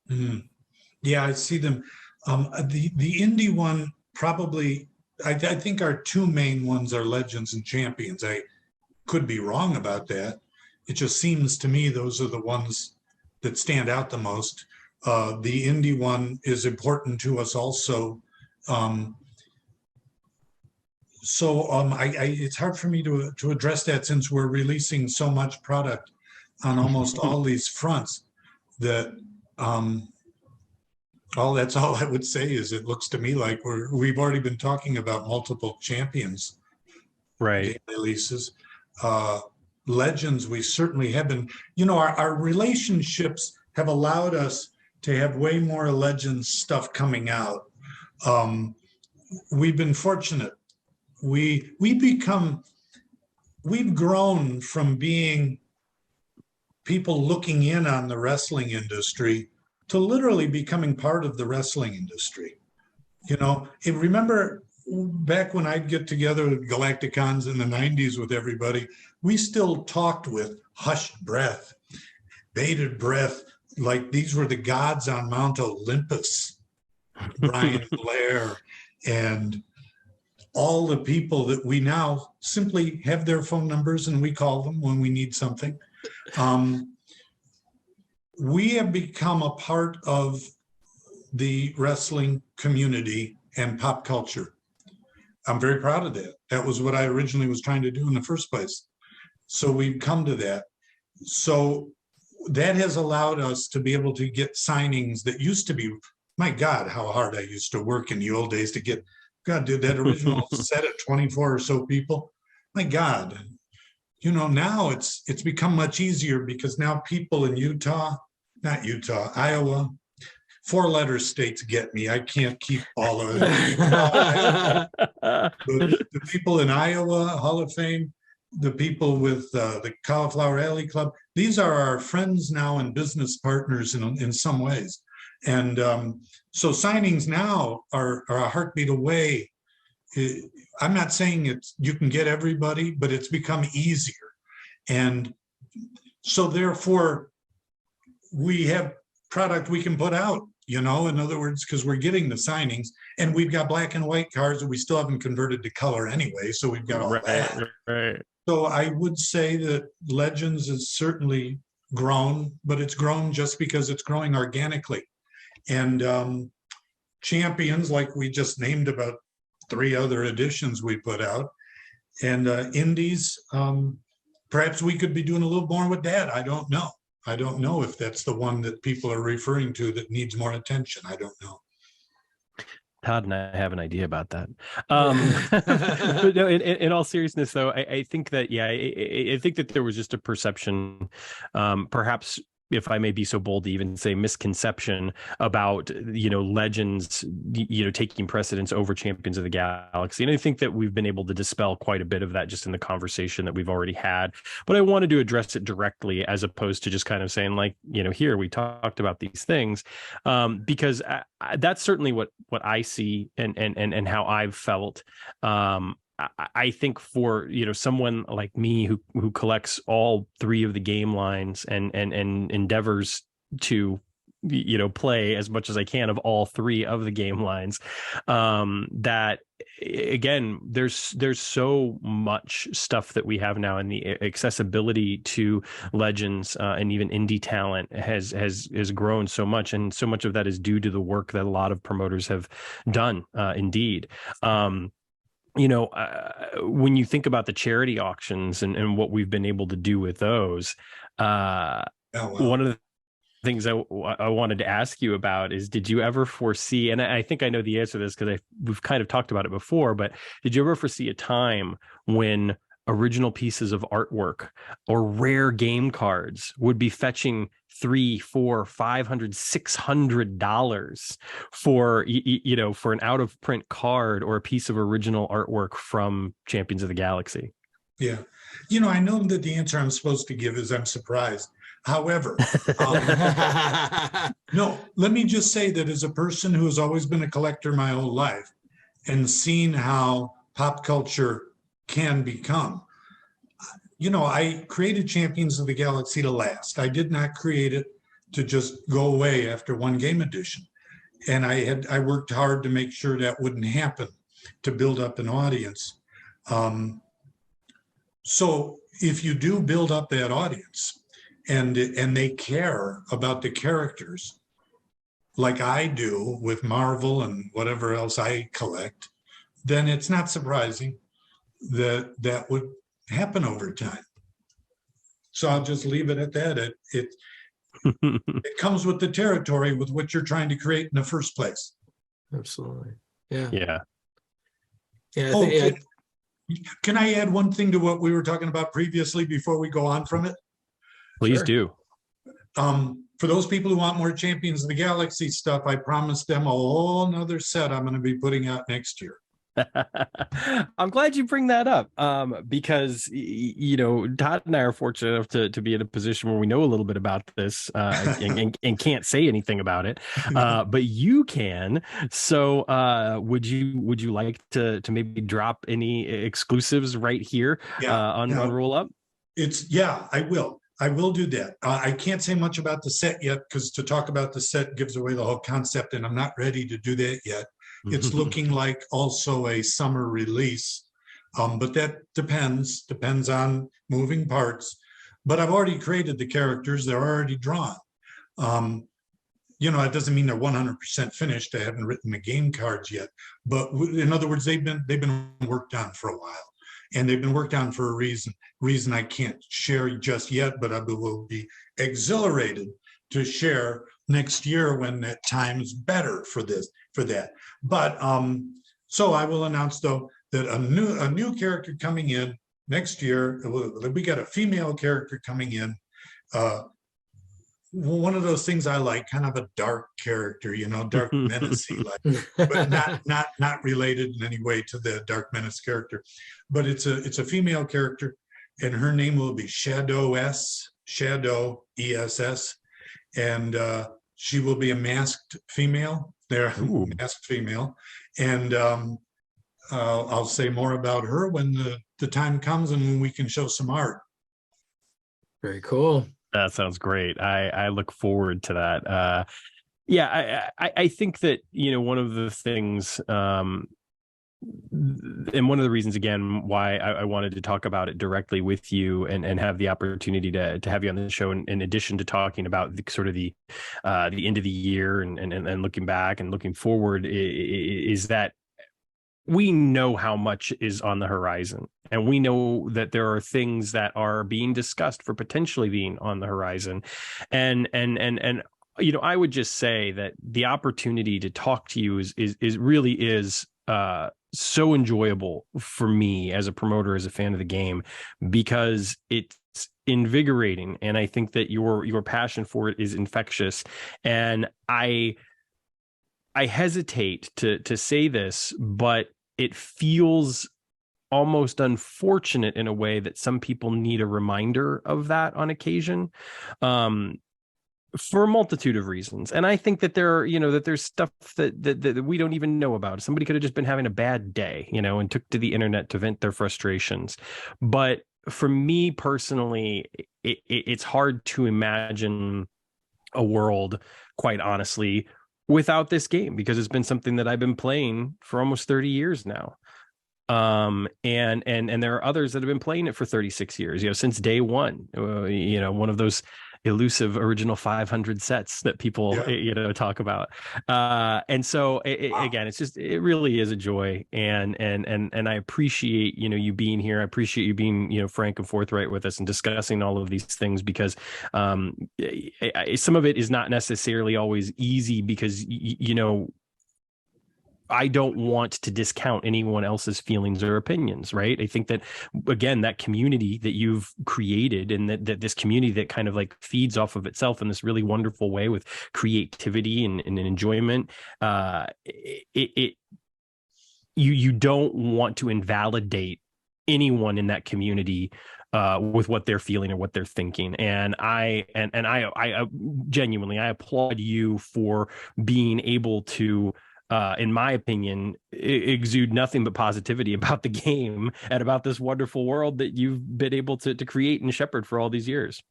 Mm. Yeah, I see them. The indie one probably, I think our two main ones are Legends and Champions. I could be wrong about that. It just seems to me those are the ones that stand out the most. The indie one is important to us also. It's hard for me to address that since we're releasing so much product on almost all these fronts that that's all I would say is it looks to me like we've already been talking about multiple champions game releases. Legends, we certainly have been, our relationships have allowed us to have way more Legends stuff coming out. We've been fortunate. We've grown from being people looking in on the wrestling industry to literally becoming part of the wrestling industry. Remember back when I'd get together at Galacticons in the 90s with everybody, we still talked with hushed breath, bated breath, like these were the gods on Mount Olympus, Brian Blair, and all the people that we now simply have their phone numbers and we call them when we need something. We have become a part of the wrestling community and pop culture. I'm very proud of that. That was what I originally was trying to do in the first place. So we've come to that. So that has allowed us to be able to get signings that used to be, my God, how hard I used to work in the old days to get, God, dude, that original set of 24 or so people. My God, now it's become much easier because now people in Iowa, 4-letter states get me. I can't keep all of it. The people in Iowa, Hall of Fame, the people with the Cauliflower Alley Club, these are our friends now and business partners in some ways. And so signings now are a heartbeat away. I'm not saying you can get everybody, but it's become easier. And so therefore, we have product we can put out, in other words, because we're getting the signings and we've got black and white cards that we still haven't converted to color anyway. So we've got all that. Right. So I would say that Legends has certainly grown, but it's grown just because it's growing organically. And Champions, like we just named about 3 other editions we put out. And Indies, perhaps we could be doing a little more with that. I don't know. I don't know if that's the one that people are referring to that needs more attention. I don't know. Todd and I have an idea about that. But no, in all seriousness, though, I think that, I think that there was just a perception, perhaps, if I may be so bold to even say misconception about, Legends, taking precedence over Champions of the Galaxy. And I think that we've been able to dispel quite a bit of that just in the conversation that we've already had. But I wanted to address it directly as opposed to just kind of saying like, here we talked about these things, because that's certainly what I see and how I've felt. I think for, someone like me who collects all three of the game lines and endeavors to, play as much as I can of all three of the game lines, that again, there's so much stuff that we have now, and the accessibility to legends and even indie talent has grown so much, and so much of that is due to the work that a lot of promoters have done. Indeed. When you think about the charity auctions and what we've been able to do with those, one of the things I wanted to ask you about is, did you ever foresee, and I think I know the answer to this because we've kind of talked about it before, but did you ever foresee a time when original pieces of artwork or rare game cards would be fetching $300, $400, $500, $600 for, for an out of print card or a piece of original artwork from Champions of the Galaxy? Yeah. I know that the answer I'm supposed to give is I'm surprised. However, no, let me just say that as a person who has always been a collector my whole life and seen how pop culture can become, I created Champions of the Galaxy to last. I did not create it to just go away after one game edition. And I worked hard to make sure that wouldn't happen, to build up an audience. So if you do build up that audience, and they care about the characters like I do with Marvel and whatever else I collect, then it's not surprising that that would happen over time. So I'll just leave it at that. It comes with the territory with what you're trying to create in the first place. Absolutely. Yeah. Yeah. Yeah. Can I add one thing to what we were talking about previously before we go on from it? Please do. For those people who want more Champions of the Galaxy stuff, I promised them a whole nother set I'm going to be putting out next year. I'm glad you bring that up, because Todd and I are fortunate enough to be in a position where we know a little bit about this and can't say anything about it, but you can. So would you like to maybe drop any exclusives right here on Roll Up? I will do that. I can't say much about the set yet, because to talk about the set gives away the whole concept, and I'm not ready to do that yet. It's looking like also a summer release, but that depends on moving parts. But I've already created the characters; they're already drawn. It doesn't mean they're 100% finished. I haven't written the game cards yet, but in other words, they've been worked on for a while. And they've been worked on for a reason I can't share just yet, but I will be exhilarated to share next year when that time is better for that. But so I will announce, though, that a new character coming in next year. We got a female character coming in. One of those things I like, kind of a dark character, dark menacey, but not related in any way to the Dark Menace character. But it's a female character, and her name will be Shadow ESS, and she will be a masked female. Masked female, and I'll say more about her when the time comes and when we can show some art. Very cool. That sounds great. I look forward to that. I think that, one of the things, and one of the reasons, again, why I wanted to talk about it directly with you and have the opportunity to have you on the show, in addition to talking about the end of the year and looking back and looking forward, is that we know how much is on the horizon, and we know that there are things that are being discussed for potentially being on the horizon. And I would just say that the opportunity to talk to you is really so enjoyable for me as a promoter, as a fan of the game, because it's invigorating. And I think that your passion for it is infectious. And I hesitate to say this, but it feels almost unfortunate in a way that some people need a reminder of that on occasion. for a multitude of reasons. And I think that that there's stuff that we don't even know about. Somebody could have just been having a bad day, and took to the internet to vent their frustrations. But for me personally, it's hard to imagine a world, quite honestly, without this game, because it's been something that I've been playing for almost 30 years now. And there are others that have been playing it for 36 years, since day one, one of those elusive original 500 sets that people talk about, and so again, it really is a joy, and I appreciate you being here. I appreciate you being frank and forthright with us and discussing all of these things, because some of it is not necessarily always easy, because I don't want to discount anyone else's feelings or opinions, right? I think that, again, that community that you've created, and that this community that kind of like feeds off of itself in this really wonderful way with creativity and enjoyment, you don't want to invalidate anyone in that community with what they're feeling or what they're thinking. And I genuinely, I applaud you for being able to, in my opinion, exude nothing but positivity about the game and about this wonderful world that you've been able to create and shepherd for all these years.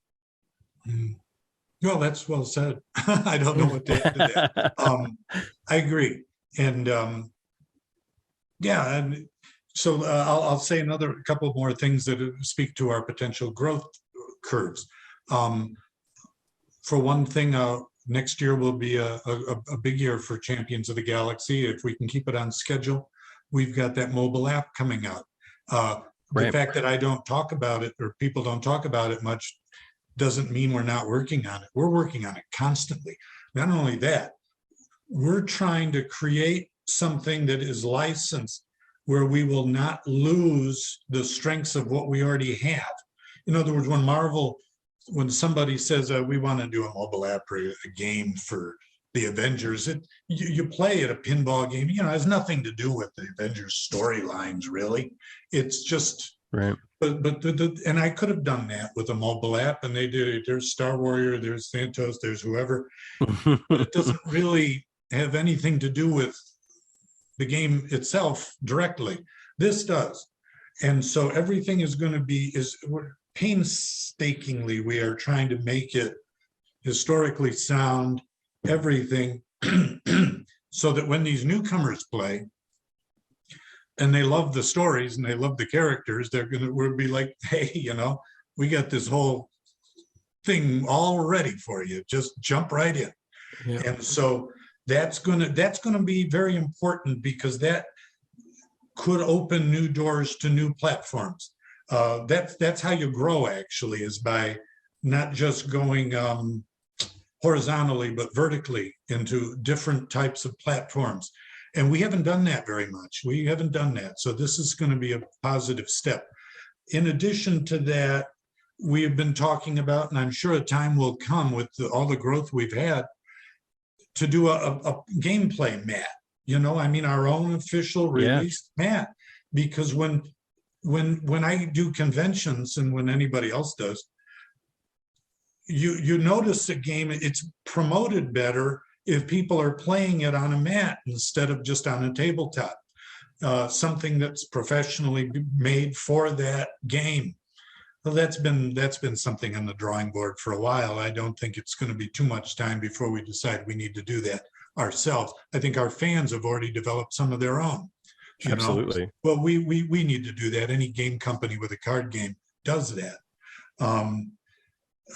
Well, that's well said. I don't know what to add to that. I agree. And and so I'll say another couple more things that speak to our potential growth curves. For one thing, next year will be a big year for Champions of the Galaxy. If we can keep it on schedule, we've got that mobile app coming out. The fact that I don't talk about it, or people don't talk about it much, doesn't mean we're not working on it. We're working on it constantly. Not only that, we're trying to create something that is licensed, where we will not lose the strengths of what we already have. In other words, when somebody says we want to do a mobile app or a game for the Avengers, you play at a pinball game, it has nothing to do with the Avengers storylines, really. It's just right. But and I could have done that with a mobile app, and they did. There's Star Warrior, there's Santos, there's whoever, but it doesn't really have anything to do with the game itself directly. This does. And so everything is going to be, painstakingly, we are trying to make it historically sound, everything, so that when these newcomers play and they love the stories and they love the characters, we'll be like, hey, we got this whole thing all ready for you. Just jump right in. Yeah. And so that's gonna be very important, because that could open new doors to new platforms. That's how you grow, actually, is by not just going horizontally, but vertically into different types of platforms. And we haven't done that very much. We haven't done that. So this is going to be a positive step. In addition to that, we have been talking about, and I'm sure a time will come with all the growth we've had, to do a gameplay mat, our own official release mat. Because when I do conventions, and when anybody else does, you notice a game, it's promoted better if people are playing it on a mat instead of just on a tabletop, something that's professionally made for that game. Well, that's been something on the drawing board for a while. I don't think it's going to be too much time before we decide we need to do that ourselves. I think our fans have already developed some of their own. Absolutely. Well, we need to do that. Any game company with a card game does that.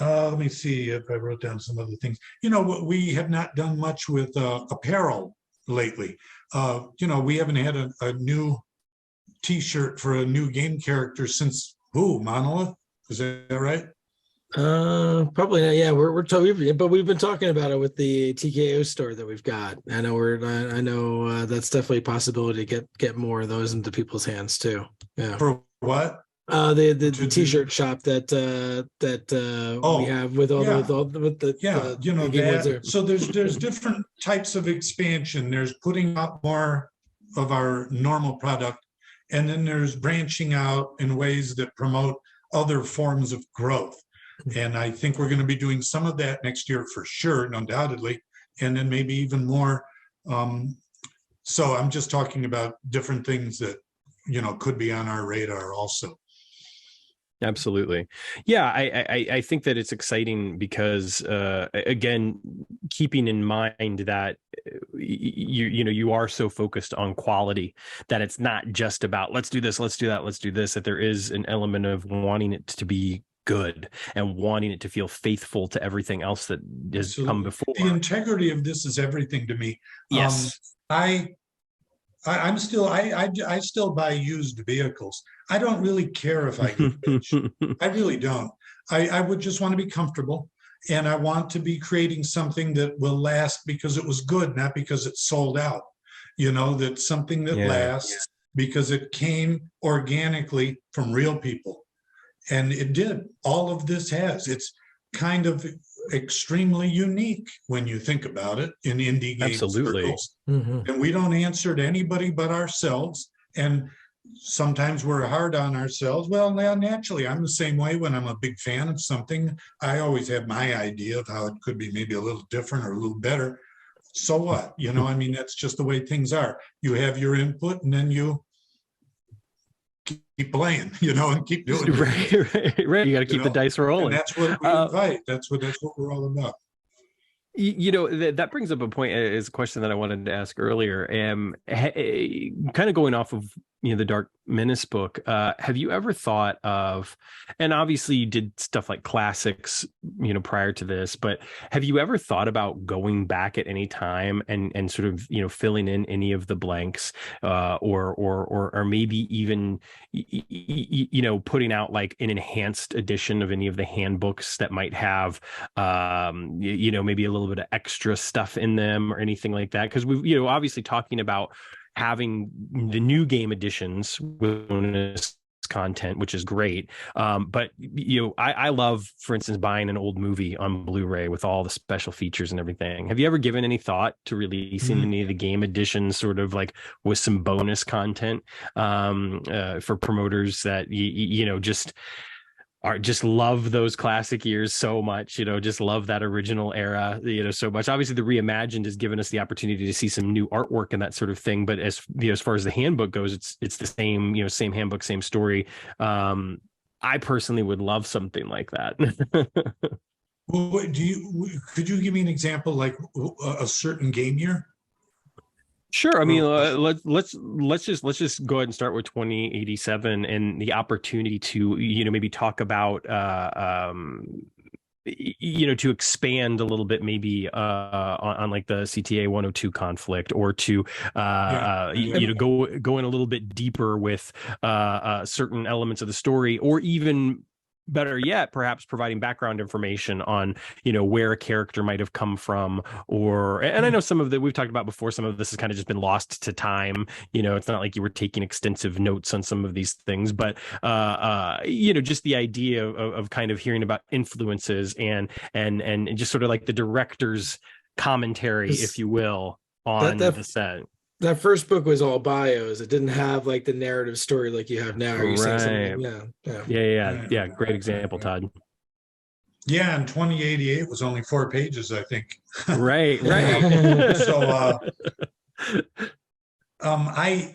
Let me see if I wrote down some other things. We have not done much with apparel lately. We haven't had a new T-shirt for a new game character since Monolith? Is that right? Probably not. Yeah, but we've been talking about it with the TKO store that we've got. I know that's definitely a possibility to get more of those into people's hands too. Yeah. For what? The T-shirt shop that we have with all the game ones there. So there's different types of expansion. There's putting out more of our normal product, and then there's branching out in ways that promote other forms of growth. And I think we're going to be doing some of that next year for sure, and undoubtedly, and then maybe even more. So I'm just talking about different things that, could be on our radar also. Absolutely. Yeah, I think that it's exciting because again, keeping in mind that you are so focused on quality that it's not just about let's do this, let's do that, let's do this, that there is an element of wanting it to be good and wanting it to feel faithful to everything else that has Absolutely. come before. The integrity of this is everything to me. Yes. I still buy used vehicles. I don't really care if I get bitched. I really don't. I would just want to be comfortable, and I want to be creating something that will last because it was good, not because it sold out. That's something that lasts because it came organically from real people. And it did. All of this has. It's kind of extremely unique when you think about it in indie game circles. And we don't answer to anybody but ourselves. And sometimes we're hard on ourselves. Well, naturally, I'm the same way when I'm a big fan of something. I always have my idea of how it could be maybe a little different or a little better. So what? That's just the way things are. You have your input, and then you keep playing, and keep doing it. Right. You got to keep the dice rolling. And that's what we invite. That's what we're all about. That brings up a point, is a question that I wanted to ask earlier. Kind of going off of the Dark Menace book, have you ever thought of, and obviously you did stuff like classics prior to this, but have you ever thought about going back at any time and sort of filling in any of the blanks, or maybe even putting out like an enhanced edition of any of the handbooks that might have maybe a little bit of extra stuff in them or anything like that? Because we've obviously talking about having the new game editions with bonus content, which is great. But I love, for instance, buying an old movie on Blu-ray with all the special features and everything. Have you ever given any thought to releasing any of the game editions sort of like with some bonus content for promoters that just love those classic years so much, just love that original era, so much? Obviously the reimagined has given us the opportunity to see some new artwork and that sort of thing. But as far as the handbook goes, it's the same, same handbook, same story. I personally would love something like that. Well, could you give me an example, like a certain game year? Sure. I mean, let's just go ahead and start with 2087 and the opportunity to maybe talk about to expand a little bit, maybe on like the CTA 102 conflict, or to go in a little bit deeper with certain elements of the story, or even better yet, perhaps providing background information on, where a character might have come from, and I know some of that we've talked about before, some of this has kind of just been lost to time. It's not like you were taking extensive notes on some of these things, but, just the idea of kind of hearing about influences and just sort of like the director's commentary, if you will, on the set. That first book was all bios. It didn't have like the narrative story like you have now. Right. Yeah. Great example, Todd. Yeah, and 2088 was only 4 pages, I think. Right. So, I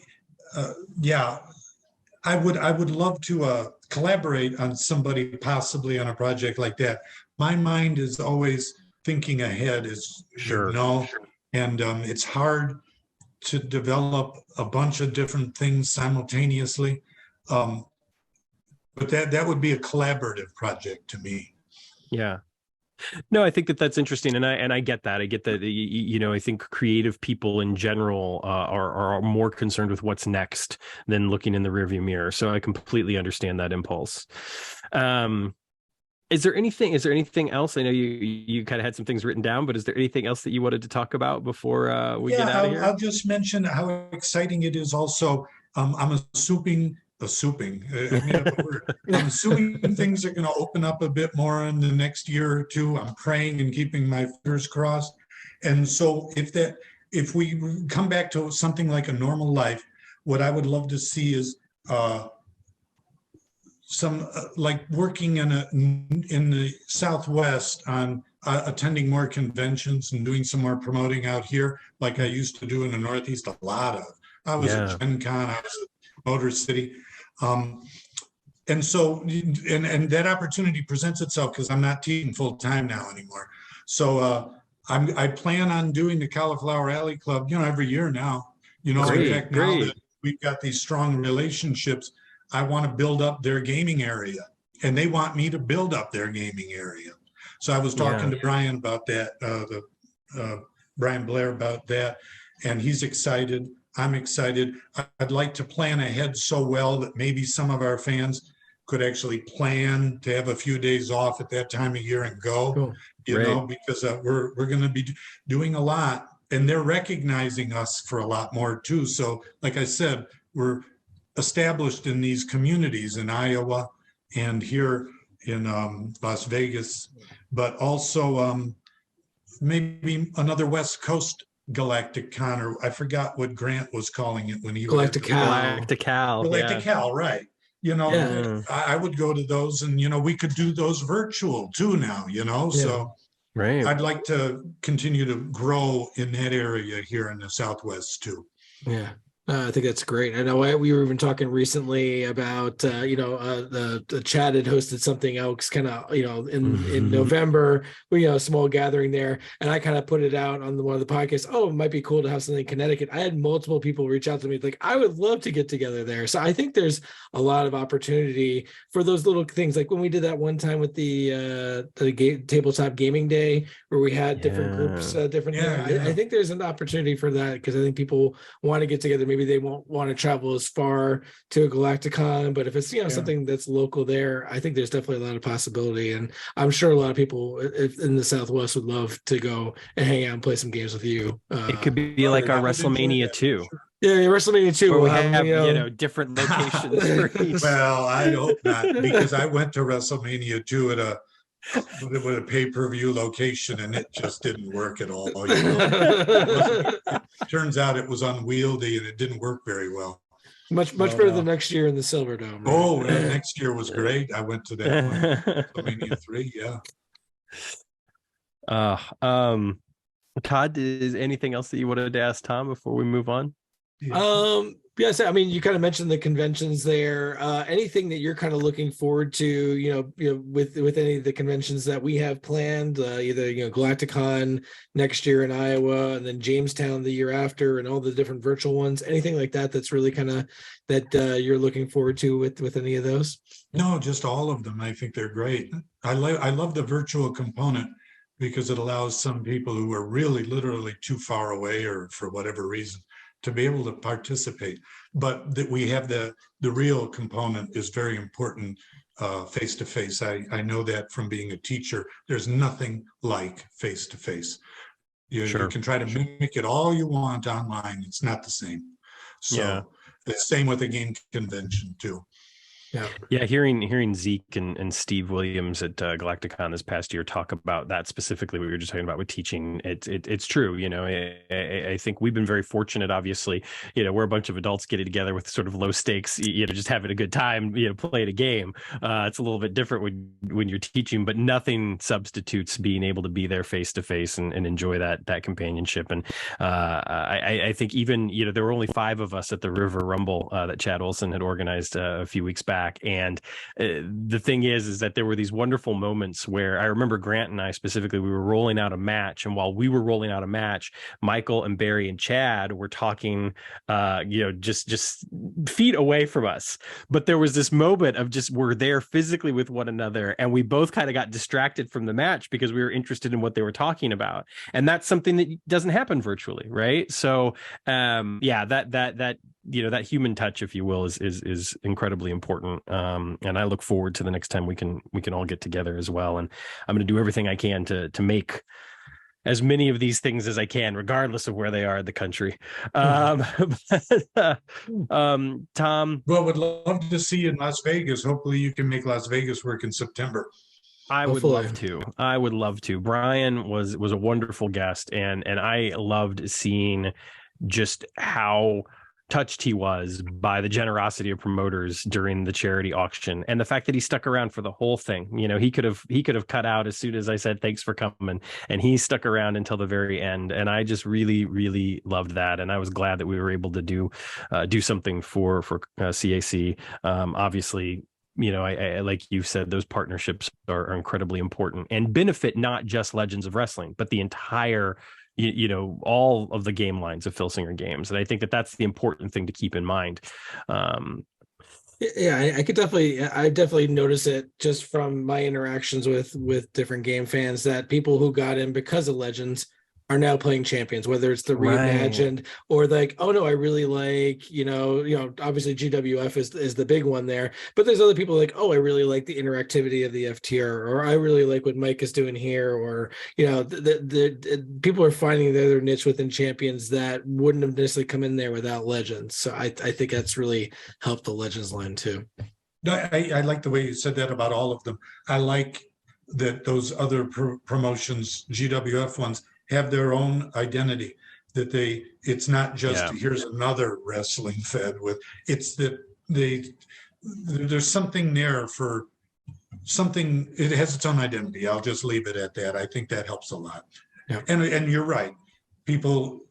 would love to collaborate on somebody, possibly on a project like that. My mind is always thinking ahead, and it's hard to develop a bunch of different things simultaneously. But that would be a collaborative project to me. Yeah. No, I think that's interesting. And I get that. I get that, I think creative people in general are more concerned with what's next than looking in the rearview mirror. So I completely understand that impulse. Is there anything else? I know you kind of had some things written down, but is there anything else that you wanted to talk about before we get out of here? I'll just mention how exciting it is also. I'm assuming things are going to open up a bit more in the next year or two. I'm praying and keeping my fingers crossed. And so if we come back to something like a normal life, what I would love to see is some like working in the Southwest on attending more conventions and doing some more promoting out here, like I used to do in the Northeast. A lot of. I was at Gen Con, I was at Motor City. And so, and that opportunity presents itself because I'm not teaching full time now anymore. So I plan on doing the Cauliflower Alley Club, every year now. In fact, now that we've got these strong relationships, I want to build up their gaming area, and they want me to build up their gaming area. So I was talking to Brian about that, Brian Blair about that, and he's excited. I'm excited. I'd like to plan ahead so well that maybe some of our fans could actually plan to have a few days off at that time of year and go, because we're going to be doing a lot, and they're recognizing us for a lot more too. So like I said, we're established in these communities in Iowa and here in Las Vegas, but also maybe another West Coast Galactic Con, or I forgot what Grant was calling it when he Galactic-Cal, right. I would go to those, and we could do those virtual too now, so I'd like to continue to grow in that area here in the Southwest too. I think that's great. I know we were even talking recently about, the chat had hosted something else kind of, in November, a small gathering there. And I kind of put it out on one of the podcasts. Oh, it might be cool to have something in Connecticut. I had multiple people reach out to me like, I would love to get together there. So I think there's a lot of opportunity for those little things. Like when we did that one time with the tabletop gaming day where we had different groups, I think there's an opportunity for that because I think people want to get together. Maybe they won't want to travel as far to a Galacticon, but if it's something that's local there, I think there's definitely a lot of possibility. And I'm sure a lot of people in the Southwest would love to go and hang out and play some games with you. It could be like our WrestleMania 2. Yeah, WrestleMania 2. Where we have different locations for each. Well, I hope not, because I went to WrestleMania 2 with a pay-per-view location, and it just didn't work at all. Turns out it was unwieldy and it didn't work very well. Much better than next year in the Silverdome. Right? Oh, next year was great. I went to that one, WrestleMania 3. Todd, is anything else that you wanted to ask Tom before we move on? Yes, I mean, you kind of mentioned the conventions there. Anything that you're kind of looking forward to, with any of the conventions that we have planned, either Galacticon next year in Iowa, and then Jamestown the year after, and all the different virtual ones. Anything like that that's really kind of that you're looking forward to with any of those? No, just all of them. I think they're great. I love the virtual component because it allows some people who are really literally too far away or for whatever reason to be able to participate, but that we have the real component is very important face to face. I know that from being a teacher. There's nothing like face to face. You can try to mimic it all you want online. It's not the same. So the same with a game convention too. Hearing Zeke and Steve Williams at Galacticon this past year talk about that specifically, what we were just talking about with teaching, it's true. I think we've been very fortunate. Obviously, we're a bunch of adults getting together with sort of low stakes, just having a good time, playing a game. It's a little bit different when you're teaching, but nothing substitutes being able to be there face to face and enjoy that companionship. And I think even there were only 5 of us at the River Rumble that Chad Olson had organized a few weeks back. And the thing is that there were these wonderful moments where I remember Grant and I specifically, we were rolling out a match. And while we were rolling out a match, Michael and Barry and Chad were talking, just feet away from us. But there was this moment of just, we're there physically with one another. And we both kind of got distracted from the match because we were interested in what they were talking about. And that's something that doesn't happen virtually. Right. So, that human touch, if you will, is incredibly important. And I look forward to the next time we can all get together as well. And I'm going to do everything I can to make as many of these things as I can, regardless of where they are in the country. Tom. Well, would love to see you in Las Vegas. Hopefully you can make Las Vegas work in September. I would love to. Brian was a wonderful guest, and I loved seeing just how touched he was by the generosity of promoters during the charity auction, and the fact that he stuck around for the whole thing. He could have cut out as soon as I said thanks for coming, and he stuck around until the very end. And I just really, really loved that, and I was glad that we were able to do something for CAC. Obviously, I like you said, those partnerships are incredibly important and benefit not just Legends of Wrestling, but the entire, all of the game lines of Filsinger games. And I think that that's the important thing to keep in mind. Yeah, I definitely notice it just from my interactions with different game fans, that people who got in because of Legends are now playing Champions, whether it's the reimagined or like, oh no, I really like, obviously GWF is the big one there, but there's other people like, oh, I really like the interactivity of the FTR, or I really like what Mike is doing here, or the people are finding their niche within Champions that wouldn't have necessarily come in there without Legends. So I think that's really helped the Legends line too. I like the way you said that about all of them. I like that those other promotions, GWF ones, have their own identity, that it's not just here's another wrestling fed with, it's that there's something there for something, it has its own identity. I'll just leave it at that. I think that helps a lot. Yeah. And you're right. People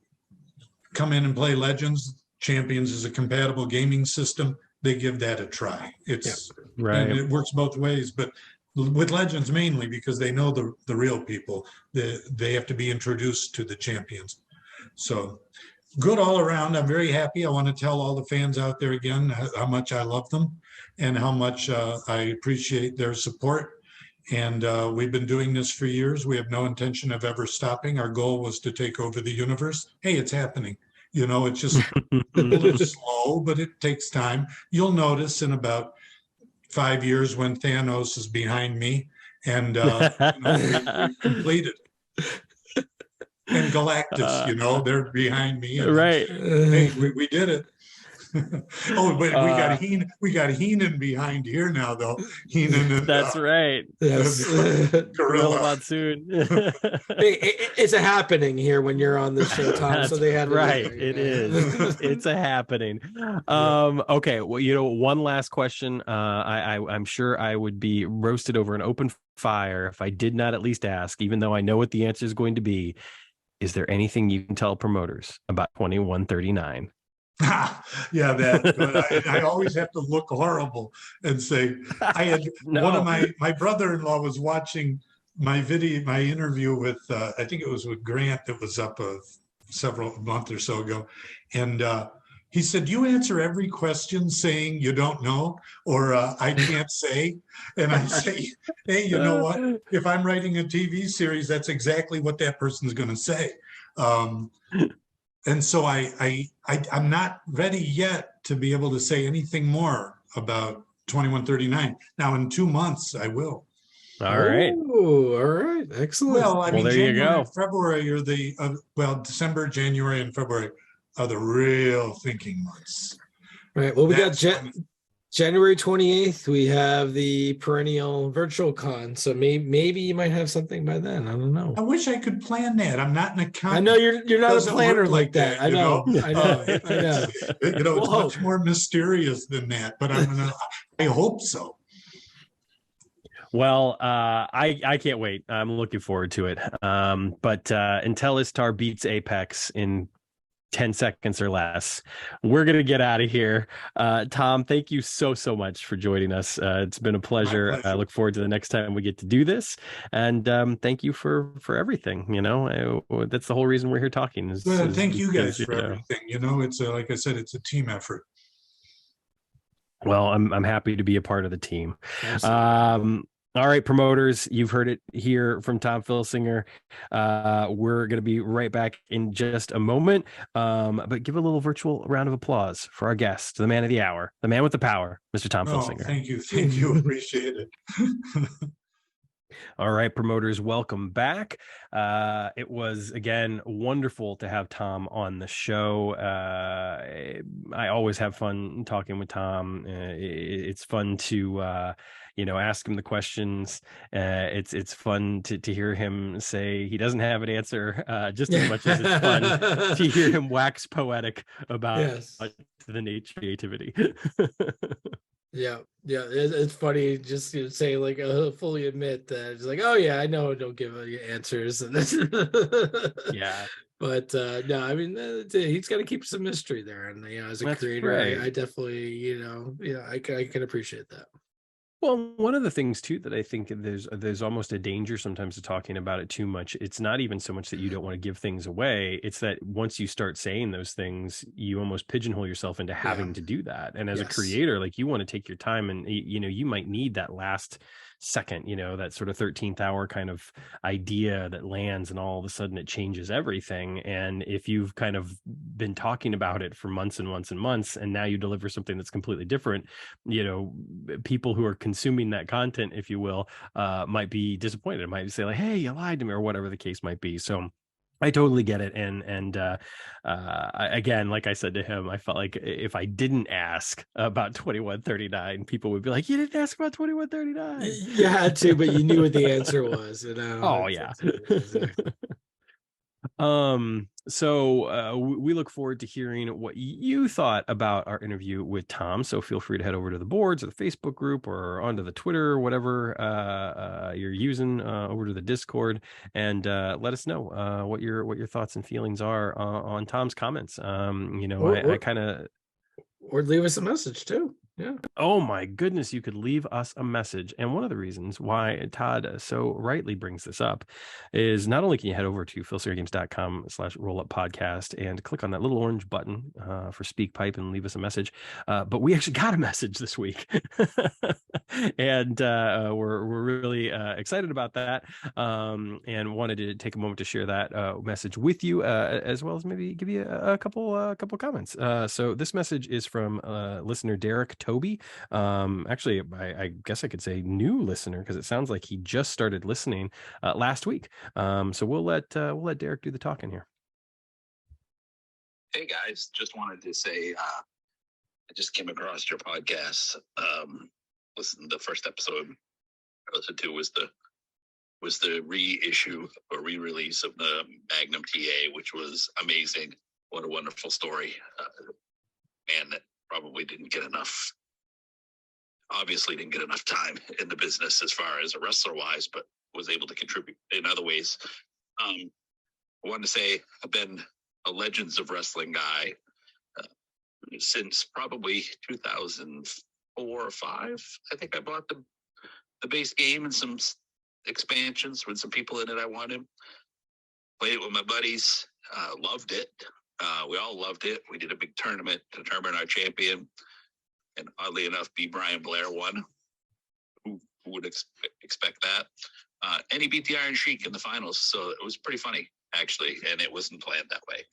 come in and play Legends. Champions is a compatible gaming system. They give that a try. It's right. And it works both ways, but with Legends mainly because they know the real people. They have to be introduced to the Champions. So good all around. I'm very happy. I want to tell all the fans out there again how much I love them and how much I appreciate their support. And we've been doing this for years. We have no intention of ever stopping. Our goal was to take over the universe. Hey, it's happening. It's just a little slow, but it takes time. You'll notice in about 5 years when Thanos is behind me and we completed. And Galactus, they're behind me. And right. Hey, we did it. Oh, but we got Heenan behind here now, though. Heenan. And, that's right. Yes. Gorilla Monsoon. It's a happening here when you're on this show, Tom. So they had right. It is. It's a happening. Okay. Well, one last question. I'm sure I would be roasted over an open fire if I did not at least ask, even though I know what the answer is going to be. Is there anything you can tell promoters about 2139? Yeah, that. I always have to look horrible and say I had one of my brother-in-law was watching my interview with I think it was with Grant that was up a month or so ago, and he said, "You answer every question saying you don't know or I can't say," and I say, "Hey, you know what? If I'm writing a TV series, that's exactly what that person's going to say." And so I'm not ready yet to be able to say anything more about 2139. Now, in 2 months, I will. All right. Oh, all right. Excellent. Well, I mean, there January you go. and February are December, January, and February are the real thinking months. Right. Well, we got January 28th. We have the perennial virtual con. So maybe you might have something by then. I don't know. I wish I could plan that. I'm not an accountant. I know you're not a planner like that. I know. I know. It's much more mysterious than that, but I hope so. Well, I can't wait. I'm looking forward to it. But until Istar beats Apex in 10 seconds or less, we're going to get out of here. Tom, thank you so much for joining us. It's been a pleasure. I look forward to the next time we get to do this. And thank you for everything. That's the whole reason we're here talking. Thank you guys for everything. It's like I said, it's a team effort. Well, I'm happy to be a part of the team. All right, promoters, you've heard it here from Tom Filsinger. We're going to be right back in just a moment, but give a little virtual round of applause for our guest, the man of the hour, the man with the power, Mr. Tom Filsinger. Thank you. Appreciate it. All right, promoters, welcome back. It was, again, wonderful to have Tom on the show. I always have fun talking with Tom. It's fun to, ask him the questions. It's fun to hear him say he doesn't have an answer, just as much as it's fun to hear him wax poetic about Yes. the nature of creativity. Yeah, it's funny just say like fully admit that it's like, oh yeah, I know, don't give answers. Yeah, but no, I mean, he's got to keep some mystery there, and as a that's creator, right. I definitely I can appreciate that. Well, one of the things too that I think there's almost a danger sometimes to talking about it too much. It's not even so much that you don't want to give things away. It's that once you start saying those things, you almost pigeonhole yourself into having to do that. And as a Yes. creator, like you want to take your time, and you might need that last second, that sort of 13th hour kind of idea that lands, and all of a sudden it changes everything. And if you've kind of been talking about it for months and months and months, and now you deliver something that's completely different, people who are consuming that content, if you will, might be disappointed. It might say like, hey, you lied to me, or whatever the case might be. So I totally get it. Again, like I said to him, I felt like if I didn't ask about 2139, people would be like, you didn't ask about 2139. You had to, but you knew what the answer was. Oh yeah. Exactly. So we look forward to hearing what you thought about our interview with Tom. So feel free to head over to the boards or the Facebook group or onto the Twitter or whatever you're using, over to the Discord, and let us know what your thoughts and feelings are on Tom's comments. I kind of Or leave us a message too. Yeah. Oh my goodness, you could leave us a message. And one of the reasons why Todd so rightly brings this up is not only can you head over to filsingergames.com/rollup podcast and click on that little orange button for Speak Pipe and leave us a message, but we actually got a message this week. And we're really excited about that, and wanted to take a moment to share that message with you, as well as maybe give you a couple comments. So this message is from listener Derek Toby. Actually, I guess I could say new listener, because it sounds like he just started listening last week. So we'll let Derek do the talking here. Hey guys, just wanted to say I just came across your podcast. Listen, the first episode I listened to was the reissue or re-release of the Magnum TA, which was amazing. What a wonderful story. Man, that probably obviously didn't get enough time in the business as far as a wrestler wise, but was able to contribute in other ways. I wanted to say I've been a Legends of Wrestling guy since probably 2004 or 5. I think I bought the base game and some expansions with some people in it I wanted. Played it with my buddies. Loved it. We all loved it. We did a big tournament to determine our champion. And oddly enough, B. Brian Blair won. Who would expect that? And he beat the Iron Sheik in the finals. So it was pretty funny, actually. And it wasn't planned that way.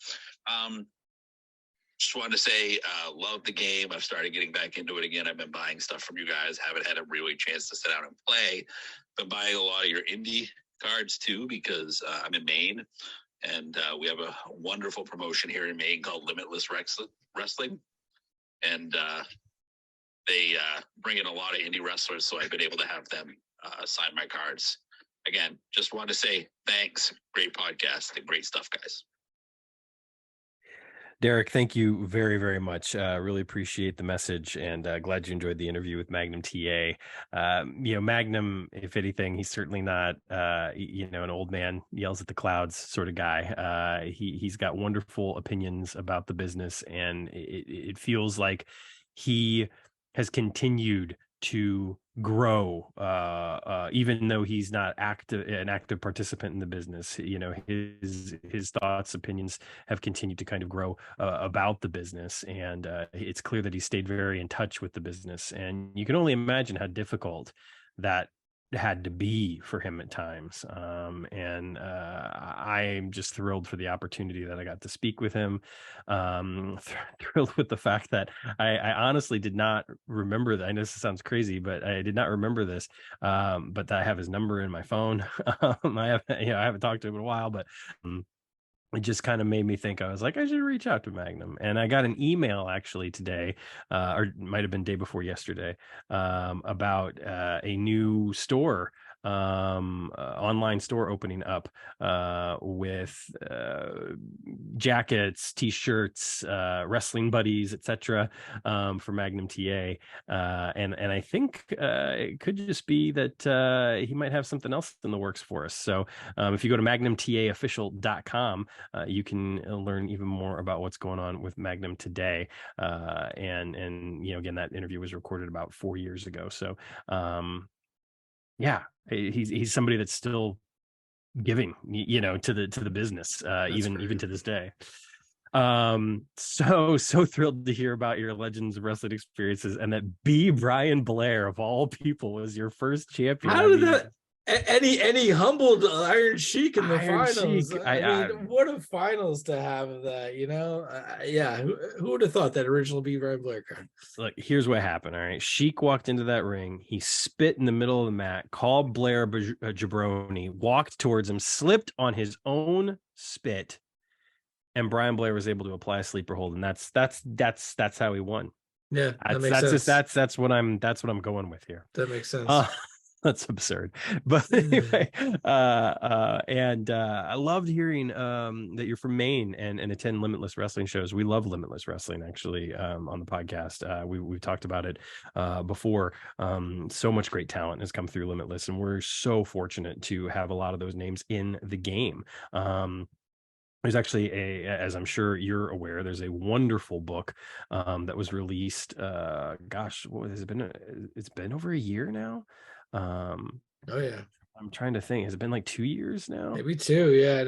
Just wanted to say, love the game. I've started getting back into it again. I've been buying stuff from you guys. Haven't had a really chance to sit down and play. Been buying a lot of your indie cards too, because I'm in Maine. And we have a wonderful promotion here in Maine called Limitless Wrestling. And they bring in a lot of indie wrestlers, so I've been able to have them sign my cards. Again, just wanted to say thanks. Great podcast and great stuff, guys. Derek, thank you very, very much. Really appreciate the message, and glad you enjoyed the interview with Magnum TA. Magnum, if anything, he's certainly not, an old man yells at the clouds sort of guy. He's got wonderful opinions about the business, and it feels like he has continued to grow, even though he's not an active participant in the business. His thoughts, opinions have continued to kind of grow about the business, and it's clear that he stayed very in touch with the business. And you can only imagine how difficult that had to be for him at times. I'm just thrilled for the opportunity that I got to speak with him. Thrilled with the fact that I honestly did not remember that. I know this sounds crazy, but I did not remember this. But I have his number in my phone. I haven't talked to him in a while, but it just kind of made me think. I was like, I should reach out to Magnum, and I got an email actually today, or it might have been day before yesterday, about a new store, online store opening up, with jackets, t-shirts, wrestling buddies, etc., for Magnum TA, and I think it could just be that he might have something else in the works for us. So if you go to magnumtaofficial.com, you can learn even more about what's going on with Magnum today. And again, that interview was recorded about 4 years ago. So yeah, he's somebody that's still giving, to the business, even to this day. So thrilled to hear about your Legends of Wrestling experiences, and that B. Brian Blair of all people was your first champion. How did that? And he humbled Iron Sheik in the Iron finals. Sheik. I mean, what a finals to have of that, yeah. Who would have thought that original B. Brian Blair card? Look, here's what happened. All right, Sheik walked into that ring. He spit in the middle of the mat, called Blair a jabroni, walked towards him, slipped on his own spit, and Brian Blair was able to apply a sleeper hold, and that's how he won. Yeah, that makes sense. That's what I'm going with here. That makes sense. That's absurd. But anyway, and I loved hearing that you're from Maine and attend Limitless Wrestling shows. We love Limitless Wrestling, actually, on the podcast. We've talked about it before. So much great talent has come through Limitless, and we're so fortunate to have a lot of those names in the game. There's actually as I'm sure you're aware, there's a wonderful book that was released. What has it been? It's been over a year now. Oh yeah. I'm trying to think. Has it been like 2 years now? Maybe 2. Yeah.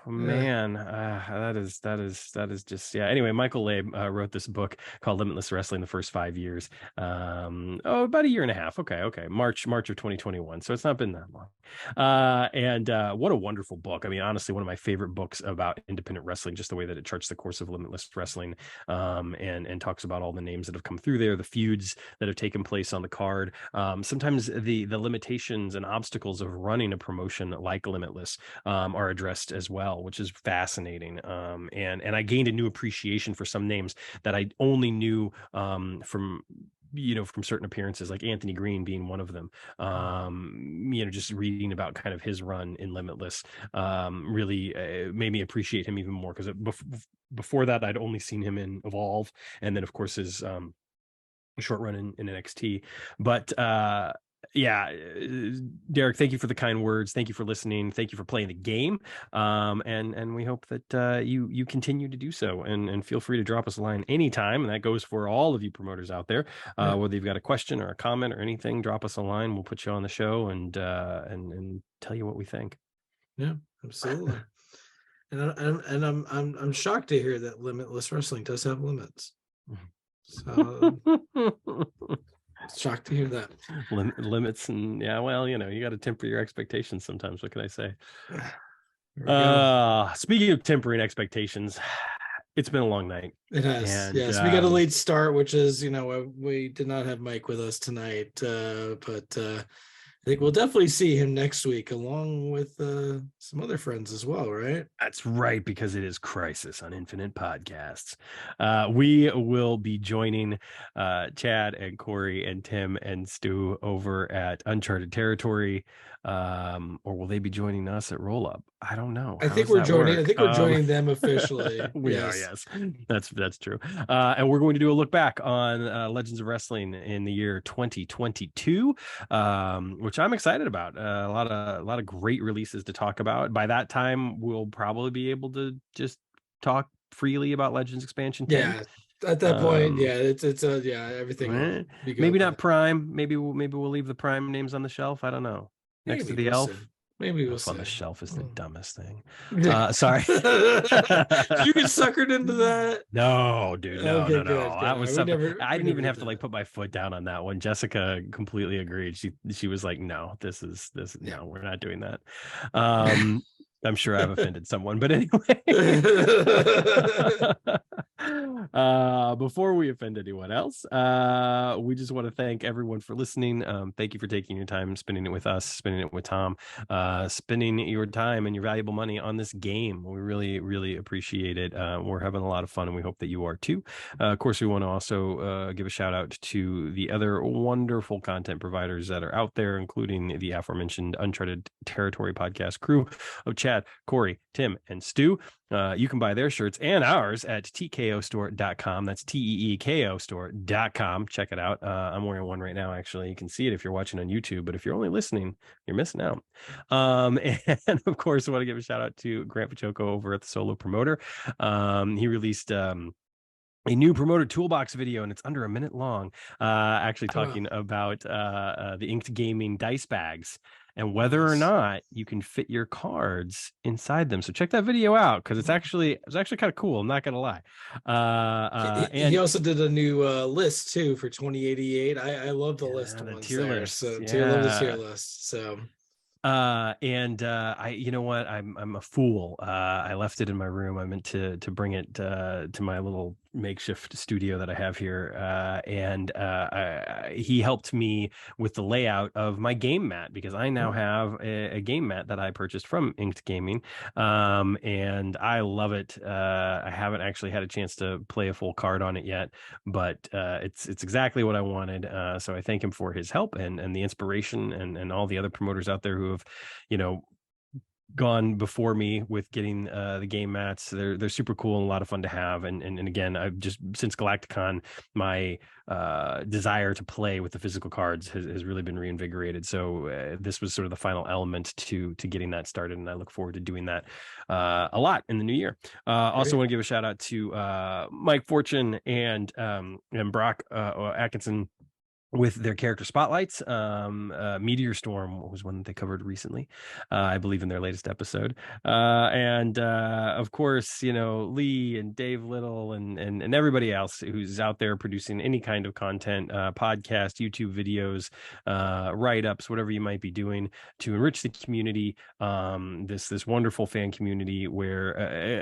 Oh man, that is just, yeah. Anyway, Michael Labe wrote this book called Limitless Wrestling: The First 5 Years. About a year and a half. Okay. March of 2021. So it's not been that long. And what a wonderful book. I mean, honestly, one of my favorite books about independent wrestling, just the way that it charts the course of Limitless Wrestling, and talks about all the names that have come through there, the feuds that have taken place on the card. Sometimes the limitations and obstacles of running a promotion like Limitless are addressed as well, which is fascinating. And I gained a new appreciation for some names that I only knew from certain appearances, like Anthony Green being one of them. Just reading about kind of his run in Limitless really made me appreciate him even more, because before that I'd only seen him in Evolve, and then of course his short run in NXT. But yeah, Derek, thank you for the kind words. Thank you for listening. Thank you for playing the game. And we hope that you continue to do so, and feel free to drop us a line anytime. And that goes for all of you promoters out there. Whether you've got a question or a comment or anything, drop us a line. We'll put you on the show and tell you what we think. Yeah, absolutely. And I'm shocked to hear that Limitless Wrestling does have limits. So shocked to hear that. Limits, and yeah, well, you got to temper your expectations sometimes. What can I say? Speaking of tempering expectations, it's been a long night. It has. And, yes, we got a late start, which is, we did not have Mike with us tonight, but I think we'll definitely see him next week, along with some other friends as well, right? That's right, because it is Crisis on Infinite Podcasts. We will be joining Chad and Corey and Tim and Stu over at Uncharted Territory, or will they be joining us at Roll Up? I don't know. I think we're joining them officially. We are, yes. That's true. And we're going to do a look back on Legends of Wrestling in the year 2022, which I'm excited about. A lot of great releases to talk about. By that time, we'll probably be able to just talk freely about Legends Expansion 10. Yeah. At that point, yeah, it's everything. Maybe not Prime. Maybe we'll leave the Prime names on the shelf. I don't know. Next to the Elf. Maybe we'll on see. the shelf is the dumbest thing. Sorry. You get suckered into that? No, dude. No. That was something. I didn't even have to put my foot down on that one. Jessica completely agreed. She was like, no, this. No, we're not doing that. I'm sure I've offended someone, but anyway. Before we offend anyone else, we just want to thank everyone for listening. Thank you for taking your time, spending it with us, spending it with Tom, spending your time and your valuable money on this game. We really, really appreciate it. We're having a lot of fun, and we hope that you are too. Of course, we want to also give a shout out to the other wonderful content providers that are out there, including the aforementioned Uncharted Territory podcast crew of Chad, Corey, Tim, and Stu. You can buy their shirts and ours at teekostore.com. That's TEEKO store.com. Check it out. I'm wearing one right now, actually. You can see it if you're watching on YouTube, but if you're only listening, you're missing out. And of course, I want to give a shout out to Grant Pachoco over at the Solo Promoter. He released a new promoter toolbox video, and it's under a minute long, actually talking about the Inked Gaming dice bags and whether or not you can fit your cards inside them. So check that video out, because it's actually kind of cool. I'm not gonna lie. And he also did a new list too for 2088. I love the list the ones tier there. list. So I love the tier list. So I, you know what, I'm a fool. I left it in my room. I meant to bring it to my little makeshift studio that I have here, and he helped me with the layout of my game mat, because I now have a game mat that I purchased from Inked Gaming, and I love it. I haven't actually had a chance to play a full card on it yet, but it's exactly what I wanted. So I thank him for his help and the inspiration, and all the other promoters out there who have, gone before me with getting the game mats. They're super cool and a lot of fun to have. And again, I've just, since Galacticon, my desire to play with the physical cards has really been reinvigorated. So this was sort of the final element to getting that started, and I look forward to doing that a lot in the new year. Also want to give a shout out to Mike Fortune and Brock Atkinson with their character spotlights. Meteor Storm was one that they covered recently, I believe, in their latest episode. And of course, Lee and Dave Little and everybody else who's out there producing any kind of content, podcast, YouTube videos, write-ups, whatever you might be doing to enrich the community, this wonderful fan community where,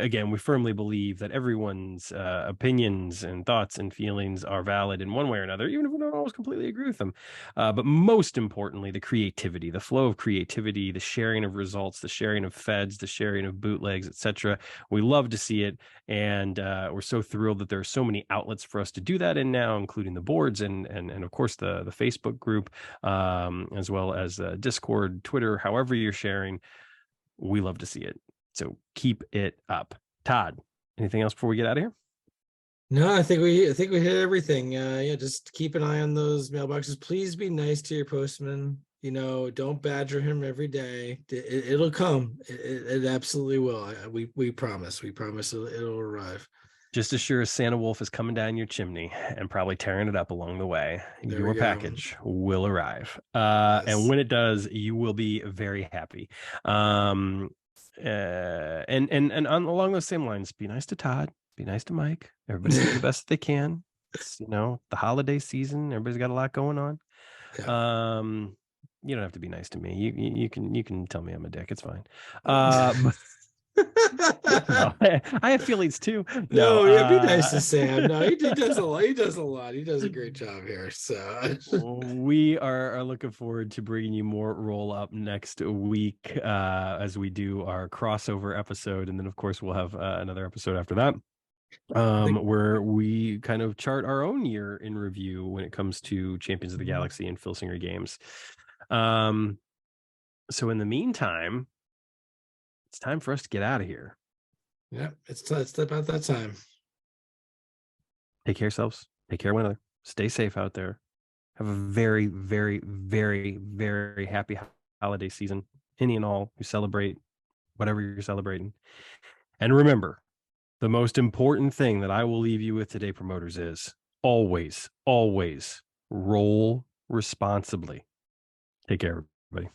again, we firmly believe that everyone's opinions and thoughts and feelings are valid in one way or another, even if we don't always completely agree with them. But most importantly, the creativity, the flow of creativity, the sharing of results, the sharing of feds, the sharing of bootlegs, etc. We love to see it, and we're so thrilled that there are so many outlets for us to do that in now, including the boards and of course the Facebook group, as well as Discord, Twitter, however you're sharing. We love to see it. So keep it up. Todd, anything else before we get out of here? No, I think we hit everything. Just keep an eye on those mailboxes. Please be nice to your postman. Don't badger him every day. It'll come. It absolutely will. We promise. We promise it'll arrive. Just as sure as Santa Wolf is coming down your chimney and probably tearing it up along the way, your package will arrive. Yes. And when it does, you will be very happy. And along those same lines, be nice to Todd. Be nice to Mike. Everybody do the best they can. It's, the holiday season. Everybody's got a lot going on. Yeah. You don't have to be nice to me. You can tell me I'm a dick. It's fine. No, I have feelings too. No, be nice to Sam. No, he does a lot. He does a lot. He does a great job here. So we are looking forward to bringing you more roll up next week as we do our crossover episode, and then of course we'll have another episode after that. Where we kind of chart our own year in review when it comes to Champions of the Galaxy and Filsinger games. So in the meantime, it's time for us to get out of here. Yeah, it's about that time. Take care of yourselves. Take care of one another. Stay safe out there. Have a very, very, very, very happy holiday season. Any and all who celebrate whatever you're celebrating. And remember, the most important thing that I will leave you with today, promoters, is always, always roll responsibly. Take care, everybody.